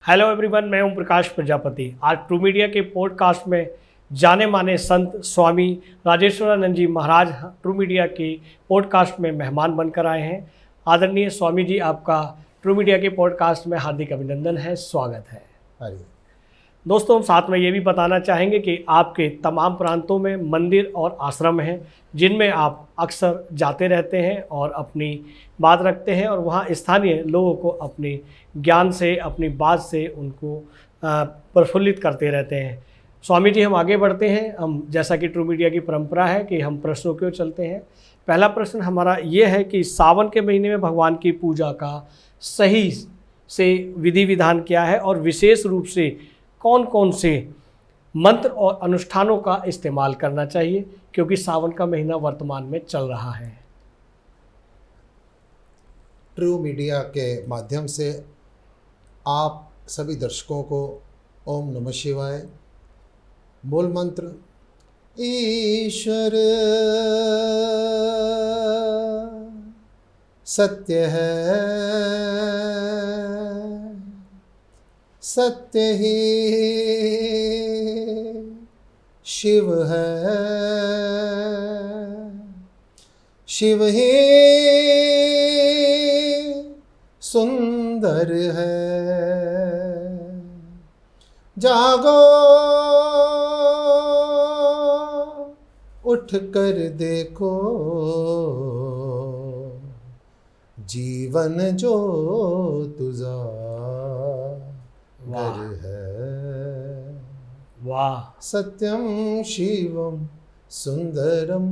Hello everyone, मैं ओम प्रकाश प्रजापति। आज true media के पॉडकास्ट में जाने माने संत स्वामी राजेश्वरानंद जी महाराज ट्रू मीडिया के पॉडकास्ट में मेहमान बनकर आए हैं। आदरणीय स्वामी जी, आपका ट्रू मीडिया के पॉडकास्ट में हार्दिक अभिनंदन है, स्वागत है। दोस्तों, हम साथ में ये भी बताना चाहेंगे कि आपके तमाम प्रांतों में मंदिर और आश्रम हैं जिनमें आप अक्सर जाते रहते हैं और अपनी बात रखते हैं और वहाँ स्थानीय लोगों को अपने ज्ञान से, अपनी बात से उनको प्रफुल्लित करते रहते हैं। स्वामी जी, हम आगे बढ़ते हैं। हम जैसा कि ट्रू मीडिया की परंपरा है कि हम प्रश्नों की ओर चलते हैं। पहला प्रश्न हमारा ये है कि सावन के महीने में भगवान की पूजा का सही से विधि विधान क्या है और विशेष रूप से कौन कौन से मंत्र और अनुष्ठानों का इस्तेमाल करना चाहिए, क्योंकि सावन का महीना वर्तमान में चल रहा है। ट्रू मीडिया के माध्यम से आप सभी दर्शकों को ओम नमः शिवाय। मूल मंत्र ईश्वर सत्य है, सत्य ही शिव है, शिव ही सुंदर है। जागो उठ कर देखो, जीवन जो तुझा घर है। वाह! सत्यम शिवम सुंदरम,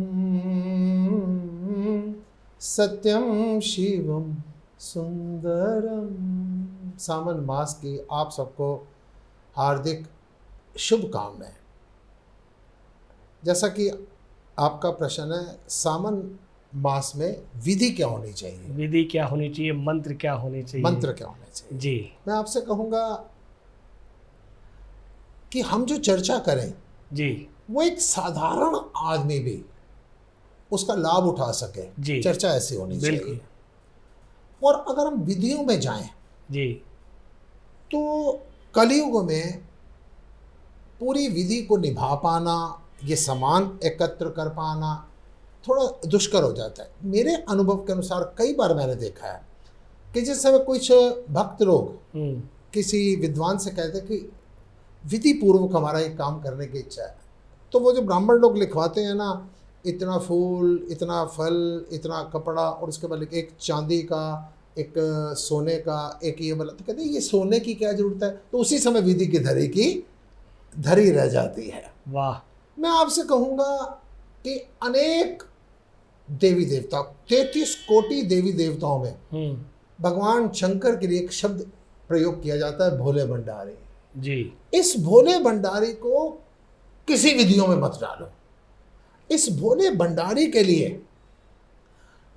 सत्यम शिवम सुंदरम। सावन मास की आप सबको हार्दिक शुभकामनाएं। जैसा कि आपका प्रश्न है, सावन मास में विधि क्या होनी चाहिए, विधि क्या होनी चाहिए, मंत्र क्या होने चाहिए, मंत्र क्या होने चाहिए जी। मैं आपसे कहूँगा कि हम जो चर्चा करें जी वो एक साधारण आदमी भी उसका लाभ उठा सके जी, चर्चा ऐसी होनी बिल्कुल चाहिए। और अगर हम विधियों में जाएं जी, तो कलयुग में पूरी विधि को निभा पाना, ये सामान एकत्र कर पाना थोड़ा दुष्कर हो जाता है। मेरे अनुभव के अनुसार कई बार मैंने देखा है कि जिस समय कुछ भक्त लोग किसी विद्वान से कहते हैं कि विधि पूर्वक हमारा एक काम करने की इच्छा है, तो वो जो ब्राह्मण लोग लिखवाते हैं ना, इतना फूल, इतना फल, इतना कपड़ा और उसके बाद एक चांदी का, एक सोने का, एक ये वाला, तो कहते हैं ये सोने की क्या जरूरत है। तो उसी समय विधि की धरी रह जाती है। वाह! मैं आपसे कहूँगा कि अनेक देवी देवता, 33 कोटि देवी देवताओं में भगवान शंकर के लिए एक शब्द प्रयोग किया जाता है, भोले भंडारी जी। इस भोले भंडारी को किसी विधियों में मत डालो। इस भोले भंडारी के लिए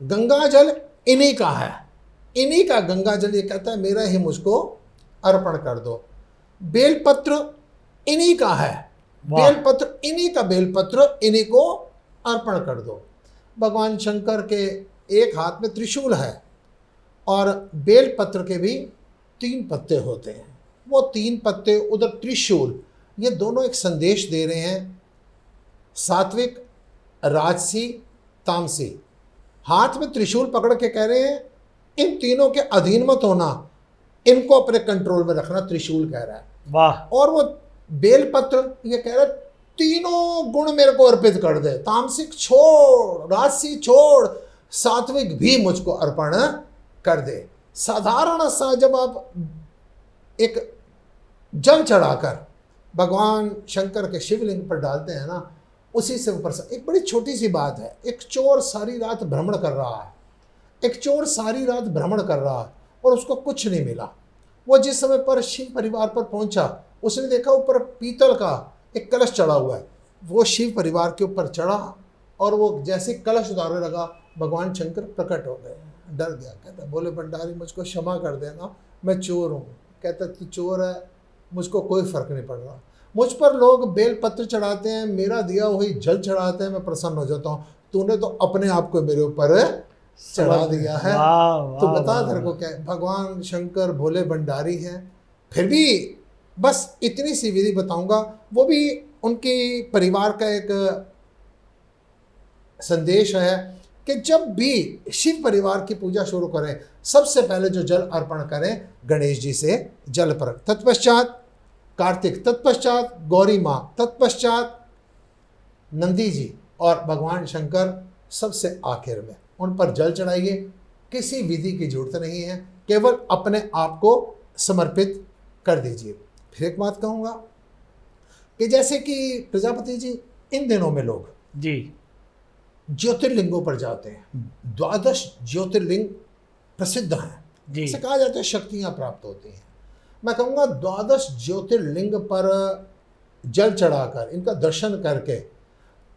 गंगा जल इन्हीं का है, इन्हीं का गंगा जल ये कहता है मेरा ही मुझको अर्पण कर दो। बेलपत्र इन्हीं का है, बेलपत्र इन्हीं का, बेलपत्र इन्हीं को अर्पण कर दो। भगवान शंकर के एक हाथ में त्रिशूल है और बेलपत्र के भी 3 पत्ते होते हैं। वो 3 पत्ते, उधर त्रिशूल, ये दोनों एक संदेश दे रहे हैं, सात्विक, राजसी, तामसी। हाथ में त्रिशूल पकड़ के कह रहे हैं इन तीनों के अधीन मत होना, इनको अपने कंट्रोल में रखना, त्रिशूल कह रहा है। वाह! और वो बेलपत्र ये कह रहा है तीनों गुण मेरे को अर्पित कर दे, तामसिक छोड़, राजसी छोड़, सात्विक भी मुझको अर्पण कर दे। साधारण सा जब आप एक जल चढ़ाकर भगवान शंकर के शिवलिंग पर डालते हैं ना, उसी से ऊपर से एक बड़ी छोटी सी बात है। एक चोर सारी रात भ्रमण कर रहा है, एक चोर सारी रात भ्रमण कर रहा है और उसको कुछ नहीं मिला। वो जिस समय पर शिव परिवार पर पहुंचा, उसने देखा ऊपर पीतल का एक कलश चढ़ा हुआ है। वो शिव परिवार के ऊपर चढ़ा और वो जैसे कलश उतारने लगा, भगवान शंकर प्रकट हो गए। डर गया, कहता बोले भंडारी मुझको क्षमा कर देना, मैं चोर हूँ। कहता तू चोर है, मुझको कोई फर्क नहीं पड़ रहा। मुझ पर लोग बेलपत्र चढ़ाते हैं, मेरा दिया वही जल चढ़ाते हैं, मैं प्रसन्न हो जाता हूँ। तूने तो अपने आप को मेरे ऊपर चढ़ा दिया है। तो बता तेरे को क्या है? भगवान शंकर भोले भंडारी हैं, फिर भी बस इतनी सी विधि बताऊंगा, वो भी उनके परिवार का एक संदेश है कि जब भी शिव परिवार की पूजा शुरू करें, सबसे पहले जो जल अर्पण करें गणेश जी से जल पर, तत्पश्चात कार्तिक, तत्पश्चात गौरी माँ, तत्पश्चात नंदी जी और भगवान शंकर सबसे आखिर में। उन पर जल चढ़ाइए, किसी विधि की जरूरत नहीं है, केवल अपने आप को समर्पित कर दीजिए। फिर एक बात कहूँगा कि जैसे कि प्रजापति जी, इन दिनों में लोग जी ज्योतिर्लिंगों पर जाते हैं, 12 ज्योतिर्लिंग प्रसिद्ध हैं, जी इसे कहा जाता है शक्तियाँ प्राप्त होती हैं। मैं कहूँगा 12 ज्योतिर्लिंग पर जल चढ़ाकर इनका दर्शन करके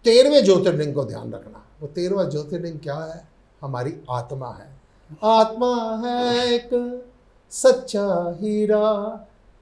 13वें ज्योतिर्लिंग को ध्यान रखना। वो 13वां ज्योतिर्लिंग क्या है? हमारी आत्मा है। आत्मा है एक सच्चा हीरा,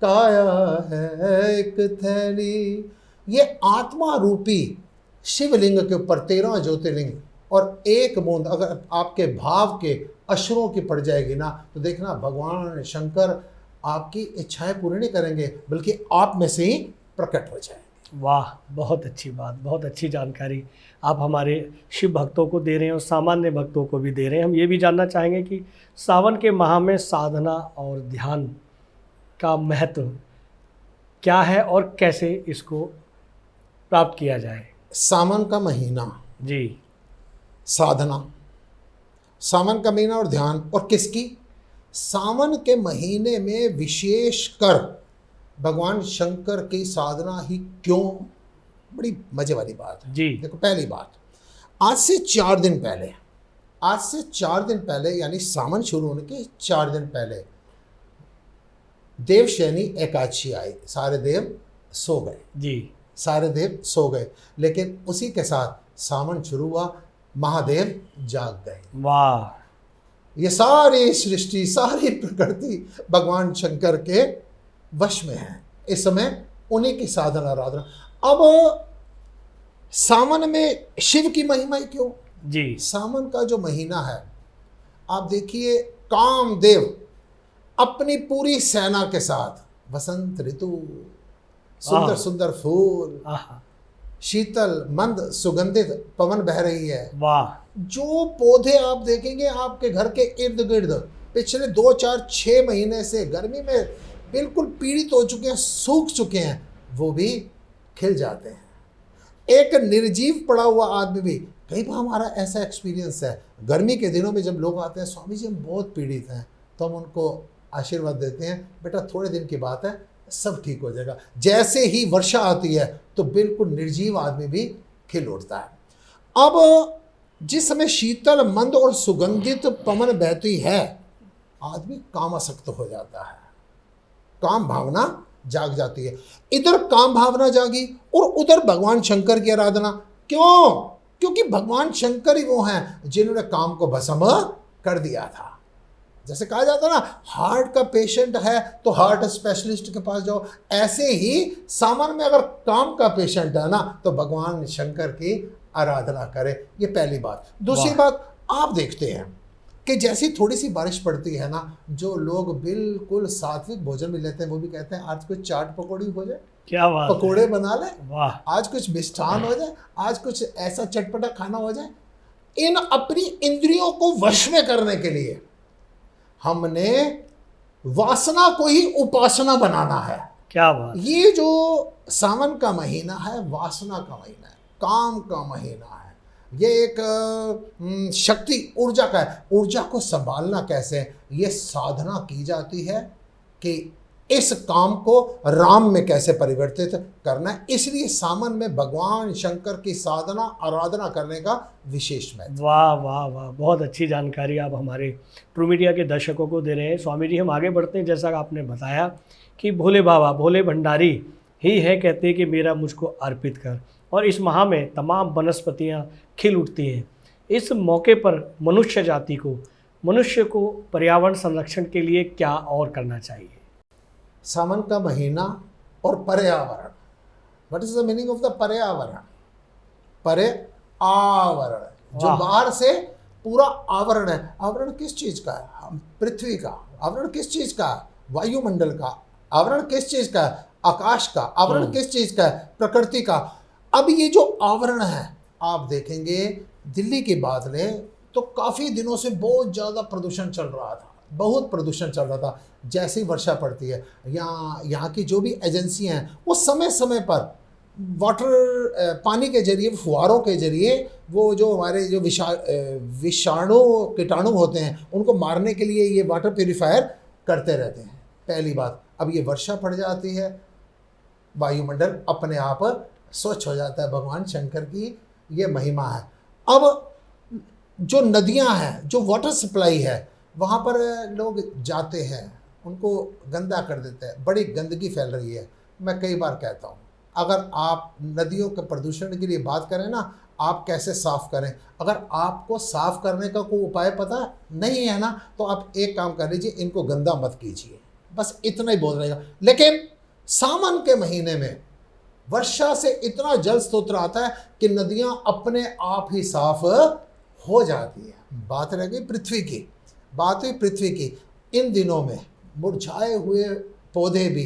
काया है एक थैली। ये आत्मा रूपी शिवलिंग के ऊपर 13वां ज्योतिर्लिंग, और एक बूंद अगर आपके भाव के अश्रुओं की पड़ जाएगी ना, तो देखना भगवान शंकर आपकी इच्छाएं पूरी नहीं करेंगे, बल्कि आप में से ही प्रकट हो जाएंगे। वाह, बहुत अच्छी बात, बहुत अच्छी जानकारी आप हमारे शिव भक्तों को दे रहे हैं और सामान्य भक्तों को भी दे रहे हैं। हम ये भी जानना चाहेंगे कि सावन के माह में साधना और ध्यान का महत्व क्या है और कैसे इसको प्राप्त किया जाए। सावन का महीना, जी साधना, सावन का महीना और ध्यान, और किसकी? सावन के महीने में विशेष कर भगवान शंकर की साधना ही क्यों? बड़ी मजे वाली बात है। जी देखो, पहली बात, आज से 4 दिन पहले, आज से 4 दिन पहले यानी सावन शुरू होने के 4 दिन पहले देवशयनी एकादशी आई। सारे देव सो गए, जी सारे देव सो गए, लेकिन उसी के साथ सावन शुरू हुआ, महादेव जाग गए। वाह, ये सारी सृष्टि, सारी प्रकृति भगवान शंकर के वश में है। इस समय उन्हीं की साधना आराधना। अब सावन में शिव की महिमा क्यों? जी सावन का जो महीना है, आप देखिए, कामदेव अपनी पूरी सेना के साथ, वसंत ऋतु, सुंदर वाह। सुंदर फूल, आहा, शीतल मंद सुगंधित पवन बह रही है। वाह, जो पौधे आप देखेंगे आपके घर के इर्द गिर्द पिछले 2, 4, 6 महीने से गर्मी में बिल्कुल पीड़ित हो चुके हैं, सूख चुके हैं, वो भी खिल जाते हैं। एक निर्जीव पड़ा हुआ आदमी भी, कई बार हमारा ऐसा एक्सपीरियंस है, गर्मी के दिनों में जब लोग आते हैं, स्वामी जी हम बहुत पीड़ित हैं, तो हम उनको आशीर्वाद देते हैं, बेटा थोड़े दिन की बात है, सब ठीक हो जाएगा। जैसे ही वर्षा आती है तो बिल्कुल निर्जीव आदमी भी खिल उठता है। अब जिस समय शीतल मंद और सुगंधित पवन बहती है, आदमी कामासक्त हो जाता है, काम भावना जाग जाती है। इधर काम भावना जागी और उधर भगवान शंकर की आराधना। क्यों? क्योंकि भगवान शंकर ही वो हैं जिन्होंने काम को भस्म कर दिया था। जैसे कहा जाता है ना, हार्ट का पेशेंट है तो हार्ट स्पेशलिस्ट के पास जाओ, ऐसे ही सावन में अगर काम का पेशेंट है ना, तो भगवान शंकर की आराधना करें। ये पहली बात। दूसरी बात, आप देखते हैं कि जैसी थोड़ी सी बारिश पड़ती है ना, जो लोग बिल्कुल सात्विक भोजन भी लेते हैं, वो भी कहते हैं आज कुछ चाट पकौड़ी हो जाए, क्या बात है। पकोड़े बना ले, वाह, आज कुछ मिष्ठान हो जाए, आज कुछ ऐसा चटपटा खाना हो जाए। इन अपनी इंद्रियों को वश में करने के लिए हमने वासना को ही उपासना बनाना है। क्या बात। ये जो सावन का महीना है, वासना का महीना है, काम का महीना है। ये एक शक्ति ऊर्जा का है। ऊर्जा को संभालना कैसे? ये साधना की जाती है कि इस काम को राम में कैसे परिवर्तित करना है। इसलिए सावन में भगवान शंकर की साधना आराधना करने का विशेष महत्व। वाह वाह वाह, बहुत अच्छी जानकारी आप हमारे ट्रू मीडिया के दर्शकों को दे रहे हैं। स्वामी जी, हम आगे बढ़ते हैं। जैसा आपने बताया कि भोले बाबा, भोले भंडारी ही है, कहते हैं कि मेरा मुझको अर्पित कर, और इस माह में तमाम वनस्पतियाँ खिल उठती हैं। इस मौके पर मनुष्य को पर्यावरण संरक्षण के लिए क्या और करना चाहिए? सावन का महीना और पर्यावरण। What is the meaning of the पर्यावरण? पर्यावरण जो बाहर से पूरा आवरण है। आवरण किस चीज का है? हम पृथ्वी का। आवरण किस चीज का है? वायुमंडल का, आवरण किस चीज का है? आकाश का। आवरण किस चीज का है? प्रकृति का। अब ये जो आवरण है, आप देखेंगे दिल्ली की बात लें तो काफी दिनों से बहुत ज्यादा प्रदूषण चल रहा था, बहुत प्रदूषण चल रहा था। जैसे ही वर्षा पड़ती है, यहाँ की जो भी एजेंसियां हैं वो समय समय पर वाटर पानी के जरिए, फुहारों के जरिए, वो जो हमारे जो विषाणु कीटाणु होते हैं उनको मारने के लिए ये वाटर प्यूरिफायर करते रहते हैं। पहली बात, अब ये वर्षा पड़ जाती है, वायुमंडल अपने आप स्वच्छ हो जाता है। भगवान शंकर की ये महिमा है। अब जो नदियां हैं, जो वाटर सप्लाई है, वहाँ पर लोग जाते हैं, उनको गंदा कर देते हैं, बड़ी गंदगी फैल रही है। मैं कई बार कहता हूँ, अगर आप नदियों के प्रदूषण के लिए बात करें ना, आप कैसे साफ़ करें, अगर आपको साफ़ करने का कोई उपाय पता नहीं है ना, तो आप एक काम कर लीजिए, इनको गंदा मत कीजिए, बस इतना ही बोल रहेगा। लेकिन सावन के महीने में वर्षा से इतना जल स्रोत आता है कि नदियां अपने आप ही साफ हो जाती है। बात रह गई पृथ्वी की, बात हुई पृथ्वी की। इन दिनों में मुरझाए हुए पौधे भी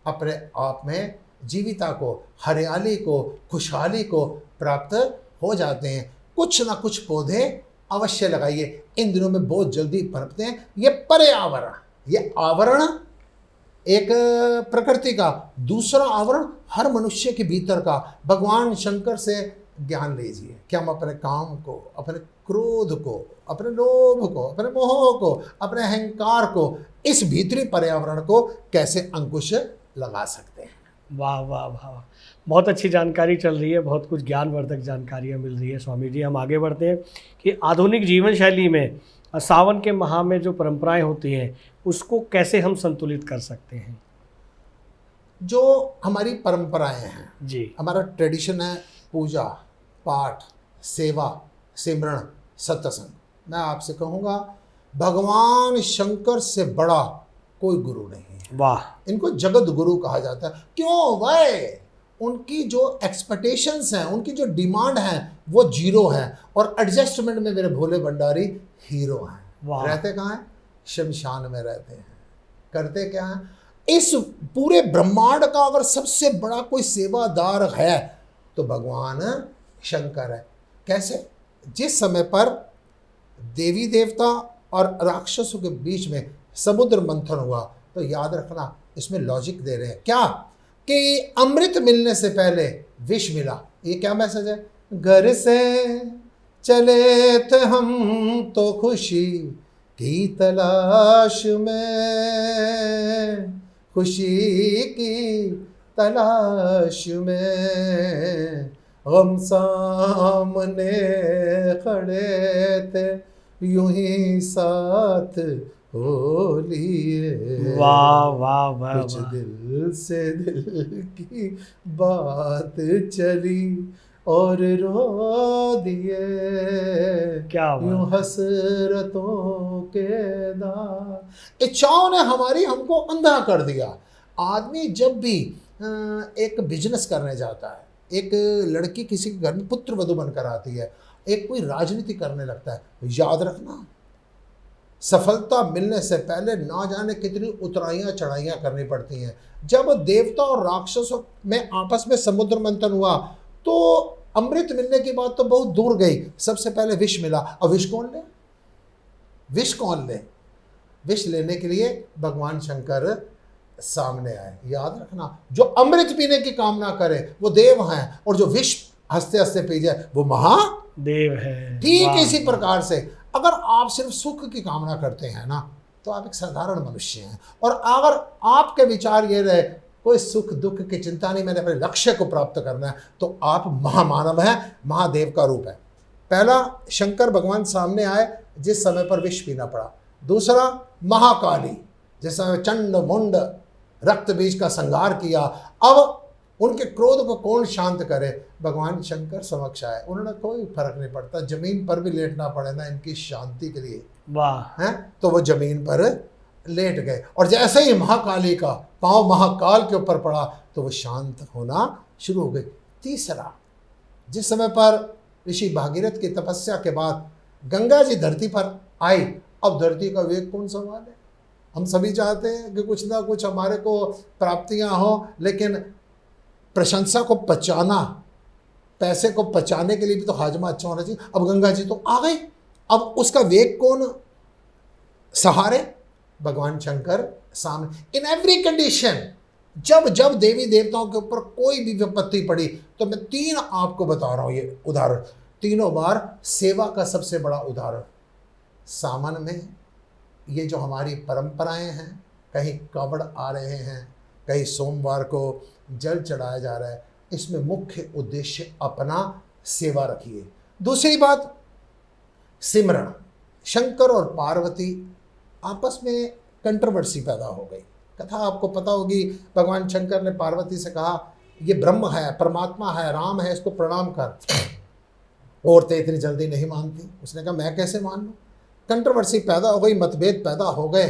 अपने आप में जीविता को, हरियाली को, खुशहाली को प्राप्त हो जाते हैं। कुछ ना कुछ पौधे अवश्य लगाइए, इन दिनों में बहुत जल्दी पनपते हैं। ये पर्यावरण, ये आवरण एक प्रकृति का, दूसरा आवरण हर मनुष्य के भीतर का। भगवान शंकर से ज्ञान लीजिए कि हम अपने काम को, अपने क्रोध को, अपने लोभ को, अपने मोह को, अपने अहंकार को, इस भीतरी पर्यावरण को कैसे अंकुश लगा सकते हैं। वाह वाह वाह, बहुत अच्छी जानकारी चल रही है, बहुत कुछ ज्ञानवर्धक जानकारियाँ मिल रही है स्वामी जी। हम आगे बढ़ते हैं कि आधुनिक जीवन शैली में सावन के माह में जो परंपराएं होती हैं उसको कैसे हम संतुलित कर सकते हैं। जो हमारी परंपराएं हैं जी, हमारा ट्रेडिशन है, पूजा पाठ, सेवा, सिमरण, सत्संग। मैं आपसे कहूँगा, भगवान शंकर से बड़ा कोई गुरु नहीं है। वाह, इनको जगत गुरु कहा जाता है। क्यों? वह उनकी जो एक्सपेक्टेशंस हैं, उनकी जो डिमांड है वो जीरो है, और एडजस्टमेंट में मेरे भोले भंडारी हीरो हैं। रहते कहाँ हैं? शमशान में रहते हैं। करते क्या हैं? इस पूरे ब्रह्मांड का अगर सबसे बड़ा कोई सेवादार है तो भगवान शंकर है। कैसे? जिस समय पर देवी देवता और राक्षसों के बीच में समुद्र मंथन हुआ, तो याद रखना इसमें लॉजिक दे रहे हैं क्या, कि अमृत मिलने से पहले विष मिला। ये क्या मैसेज है? घर से चले थे हम तो खुशी की तलाश में, खुशी की तलाश में, हम सामने खड़े थे यूं ही साथ हो लिए। वाह वाह वाह, कुछ दिल से दिल की बात चली और रो दिए, क्या यूं हसरतों के दाग। इच्छाओं ने हमारी हमको अंधा कर दिया। आदमी जब भी एक बिजनेस करने जाता है, एक लड़की किसी के घर में पुत्र वधू बनकर आती है, एक कोई राजनीति करने लगता है, याद रखना सफलता मिलने से पहले ना जाने कितनी उतराइयाँ चढ़ाइयाँ करनी पड़ती हैं। जब देवता और राक्षसों में आपस में समुद्र मंथन हुआ तो अमृत मिलने की बात तो बहुत दूर गई, सबसे पहले विष मिला। अब विष कौन ले? विष कौन ले? विष लेने के लिए भगवान शंकर सामने आए। याद रखना, जो अमृत पीने की कामना करे वो देव हैं, और जो विष हंसते हंसते पी जाए वो महादेव है। ठीक इसी प्रकार से अगर आप सिर्फ सुख की कामना करते हैं ना, तो आप एक साधारण मनुष्य हैं। और अगर आपके विचार ये रहे कोई सुख दुख की चिंता नहीं, मैंने अपने लक्ष्य को प्राप्त करना है, तो आप महामानव हैं, महादेव का रूप है। पहला, शंकर भगवान सामने आए जिस समय पर विष पीना पड़ा। दूसरा, महाकाली, जिस समय चंड मुंड रक्त बीज का संहार किया। अब उनके क्रोध को कौन शांत करे? भगवान शंकर समक्ष आए। उन्होंने कोई फर्क नहीं पड़ता, जमीन पर भी लेटना पड़े ना इनकी शांति के लिए, वाह हैं, तो वो जमीन पर लेट गए। और जैसे ही महाकाली का पांव महाकाल के ऊपर पड़ा तो वो शांत होना शुरू हो गई। तीसरा, जिस समय पर ऋषि भागीरथ की तपस्या के बाद गंगा जी धरती पर आई, अब धरती का वेग कौन संभाले? हम सभी चाहते हैं कि कुछ ना कुछ हमारे को प्राप्तियां हो, लेकिन प्रशंसा को पचाना, पैसे को पचाने के लिए भी तो हाजमा अच्छा होना चाहिए। अब गंगा जी तो आ गई, अब उसका वेग कौन सहारे? भगवान शंकर सामने। इन एवरी कंडीशन, जब जब देवी देवताओं के ऊपर कोई भी विपत्ति पड़ी, तो मैं 3 आपको बता रहा हूं ये उदाहरण, तीनों बार सेवा का सबसे बड़ा उदाहरण। सावन में ये जो हमारी परंपराएं हैं, कहीं कावड़ आ रहे हैं, कहीं सोमवार को जल चढ़ाया जा रहा है, इसमें मुख्य उद्देश्य अपना सेवा रखिए। दूसरी बात, सिमरण। शंकर और पार्वती आपस में कंट्रोवर्सी पैदा हो गई। कथा आपको पता होगी, भगवान शंकर ने पार्वती से कहा ये ब्रह्म है, परमात्मा है, राम है, इसको प्रणाम कर। औरतें इतनी जल्दी नहीं मानती। उसने कहा मैं कैसे मान लूँ? कंट्रोवर्सी पैदा हो गई, मतभेद पैदा हो गए।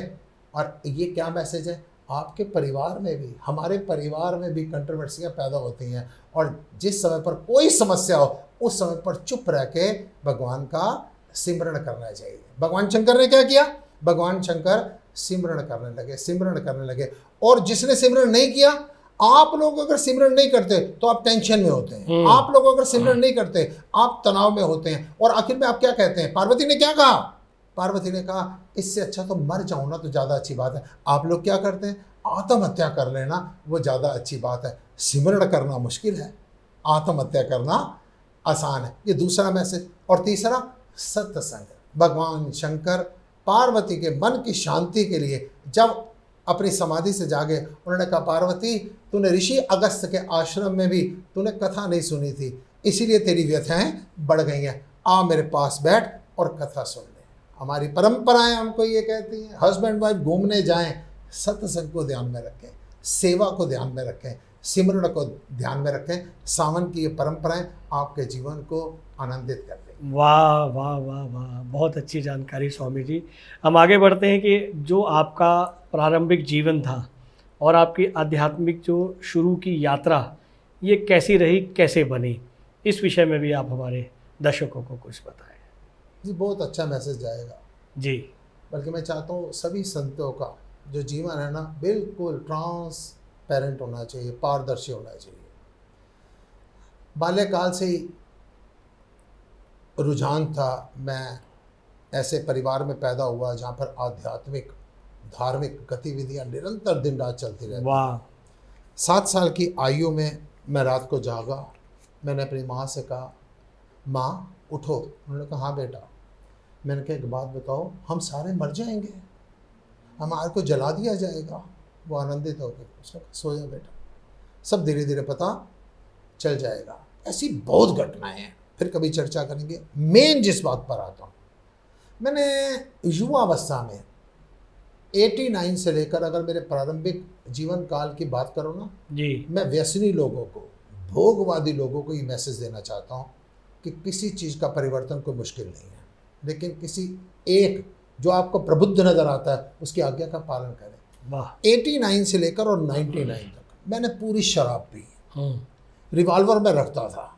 और ये क्या मैसेज है? आपके परिवार में भी, हमारे परिवार में भी कंट्रोवर्सियाँ पैदा होती हैं, और जिस समय पर कोई समस्या हो, उस समय पर चुप रह के भगवान का सिमरण करना चाहिए। भगवान शंकर ने क्या किया? भगवान शंकर सिमरण करने लगे, सिमरण करने लगे। और जिसने सिमरण नहीं किया, आप लोग अगर सिमरण नहीं करते तो आप टेंशन में होते हैं, आप लोग अगर सिमरण नहीं करते आप तनाव में होते हैं। और आखिर में आप क्या कहते हैं? पार्वती ने क्या कहा? पार्वती ने कहा इससे अच्छा तो मर जाऊं ना, तो ज़्यादा अच्छी बात है। आप लोग क्या करते हैं? आत्महत्या कर लेना, वो ज़्यादा अच्छी बात है। सिमरण करना मुश्किल है, आत्महत्या करना आसान है। ये दूसरा मैसेज। और तीसरा, सत्संग। भगवान शंकर पार्वती के मन की शांति के लिए जब अपनी समाधि से जागे, उन्होंने कहा पार्वती तूने ऋषि अगस्त्य के आश्रम में भी तूने कथा नहीं सुनी थी, इसीलिए तेरी व्यथाएं बढ़ गई हैं। आ मेरे पास बैठ और कथा सुन ले। हमारी परंपराएं हमको ये कहती हैं, हस्बैंड वाइफ घूमने जाएं, सत्संग को ध्यान में रखें, सेवा को ध्यान में रखें, सिमरण को ध्यान में रखें। सावन की ये परंपराएं आपके जीवन को आनंदित कर दें। वाह वाह वाह वाह, बहुत अच्छी जानकारी स्वामी जी। हम आगे बढ़ते हैं कि जो आपका प्रारंभिक जीवन था और आपकी आध्यात्मिक जो शुरू की यात्रा, ये कैसी रही, कैसे बनी, इस विषय में भी आप हमारे दर्शकों को कुछ बताएं। जी, बहुत अच्छा मैसेज जाएगा जी। बल्कि मैं चाहता हूँ सभी संतों का जो जीवन है ना, बिल्कुल ट्रांसपेरेंट होना चाहिए, पारदर्शी होना चाहिए। बाल्यकाल से ही रुझान था, मैं ऐसे परिवार में पैदा हुआ जहाँ पर आध्यात्मिक धार्मिक गतिविधियाँ निरंतर दिन रात चलती रहती। वाह। 7 साल की आयु में मैं रात को जागा, मैंने अपनी माँ से कहा माँ उठो। उन्होंने कहा हाँ बेटा। मैंने कहा एक बात बताओ, हम सारे मर जाएंगे, हमारे को जला दिया जाएगा। वो आनंदित हो गई। उसने कहा सो जा बेटा, सब धीरे धीरे पता चल जाएगा। ऐसी बहुत घटनाएं हैं, फिर कभी चर्चा करेंगे। मेन जिस बात पर आता हूँ, मैंने युवावस्था में 89 से लेकर अगर मेरे प्रारंभिक जीवन काल की बात करो ना जी, मैं व्यसनी लोगों को, भोगवादी लोगों को ये मैसेज देना चाहता हूँ कि किसी चीज़ का परिवर्तन कोई मुश्किल नहीं है, लेकिन किसी एक जो आपको प्रबुद्ध नज़र आता है उसकी आज्ञा का पालन करें। वाह। 89 से लेकर और 99 तक मैंने पूरी शराब पी, रिवॉल्वर में रखता था,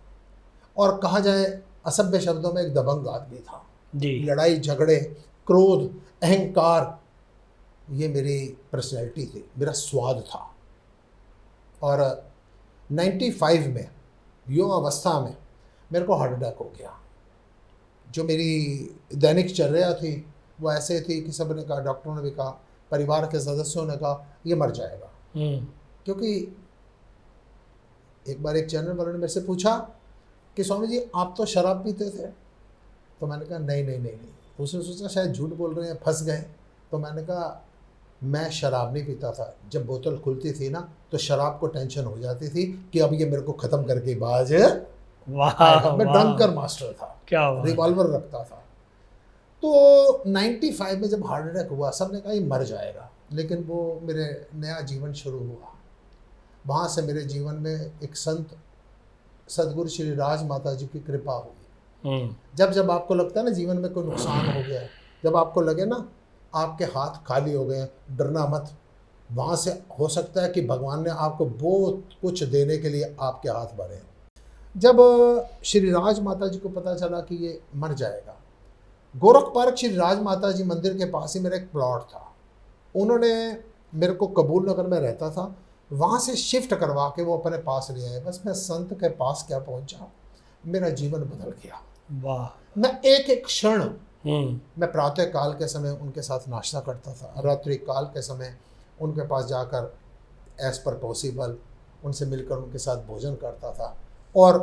और कहा जाए असभ्य शब्दों में एक दबंग आदमी था जी। लड़ाई झगड़े, क्रोध, अहंकार, ये मेरी पर्सनैलिटी थी, मेरा स्वाद था। और 95 में युवावस्था में मेरे को हार्ट अटैक हो गया। जो मेरी दैनिक चर्या थी वो ऐसे थी कि सब ने कहा, डॉक्टरों ने भी कहा, परिवार के सदस्यों ने कहा ये मर जाएगा। क्योंकि एक बार एक चैनल वालों ने मेरे से पूछा कि स्वामी जी आप तो शराब पीते थे, तो मैंने कहा नहीं नहीं नहीं नहीं। उसने सोचा शायद झूठ बोल रहे हैं, फंस गए। तो मैंने कहा मैं शराब नहीं पीता था, जब बोतल खुलती थी ना तो शराब को टेंशन हो जाती थी कि अब ये मेरे को ख़त्म करके बाज आएगा। मैं ड्रंकर मास्टर था, क्या रिवॉल्वर रखता था। तो 95 में जब हार्ट अटैक हुआ, सब ने कहा ये मर जाएगा, लेकिन वो मेरे नया जीवन शुरू हुआ। वहाँ से मेरे जीवन में एक संत सदगुरु श्री राज माता जी की कृपा हुई। जब जब आपको लगता है ना जीवन में कोई नुकसान हो गया, जब आपको लगे ना आपके हाथ खाली हो गए, डरना मत। वहाँ से हो सकता है कि भगवान ने आपको बहुत कुछ देने के लिए आपके हाथ भरे हैं। जब श्री राज माता जी को पता चला कि ये मर जाएगा, गोरख पार्क श्री राज माता जी मंदिर के पास ही मेरा एक प्लॉट था, उन्होंने मेरे को कबूल नगर में रहता था, वहाँ से शिफ्ट करवा के वो अपने पास ले आए। बस मैं संत के पास क्या पहुँचा, मेरा जीवन बदल गया। वाह। मैं एक एक क्षण, हम्म। मैं प्रातः काल के समय उनके साथ नाश्ता करता था, रात्रि काल के समय उनके पास जाकर एज पर पॉसिबल उनसे मिलकर उनके साथ भोजन करता था। और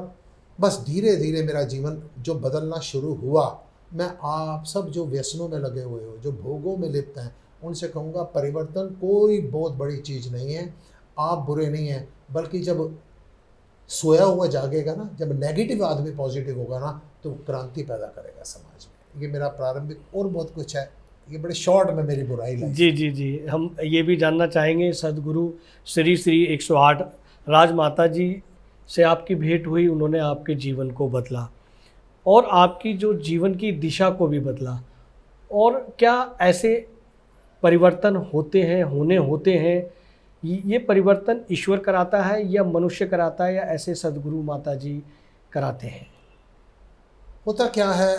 बस धीरे धीरे मेरा जीवन जो बदलना शुरू हुआ। मैं आप सब जो व्यसनों में लगे हुए हो, जो भोगों में लिप्त हैं, उनसे कहूँगा परिवर्तन कोई बहुत बड़ी चीज़ नहीं है, आप बुरे नहीं हैं, बल्कि जब सोया हुआ जागेगा ना, जब नेगेटिव आदमी पॉजिटिव होगा ना, तो क्रांति पैदा करेगा समाज में। ये मेरा प्रारंभिक, और बहुत कुछ है, ये बड़े शॉर्ट में मेरी बुराई लगी। जी जी जी, हम ये भी जानना चाहेंगे सदगुरु श्री श्री 108 राजमाता जी से आपकी भेंट हुई, उन्होंने आपके जीवन को बदला और आपकी जो जीवन की दिशा को भी बदला। और क्या ऐसे परिवर्तन होते हैं, होते हैं, ये परिवर्तन ईश्वर कराता है या मनुष्य कराता है, या ऐसे सदगुरु माता जी कराते हैं? होता क्या है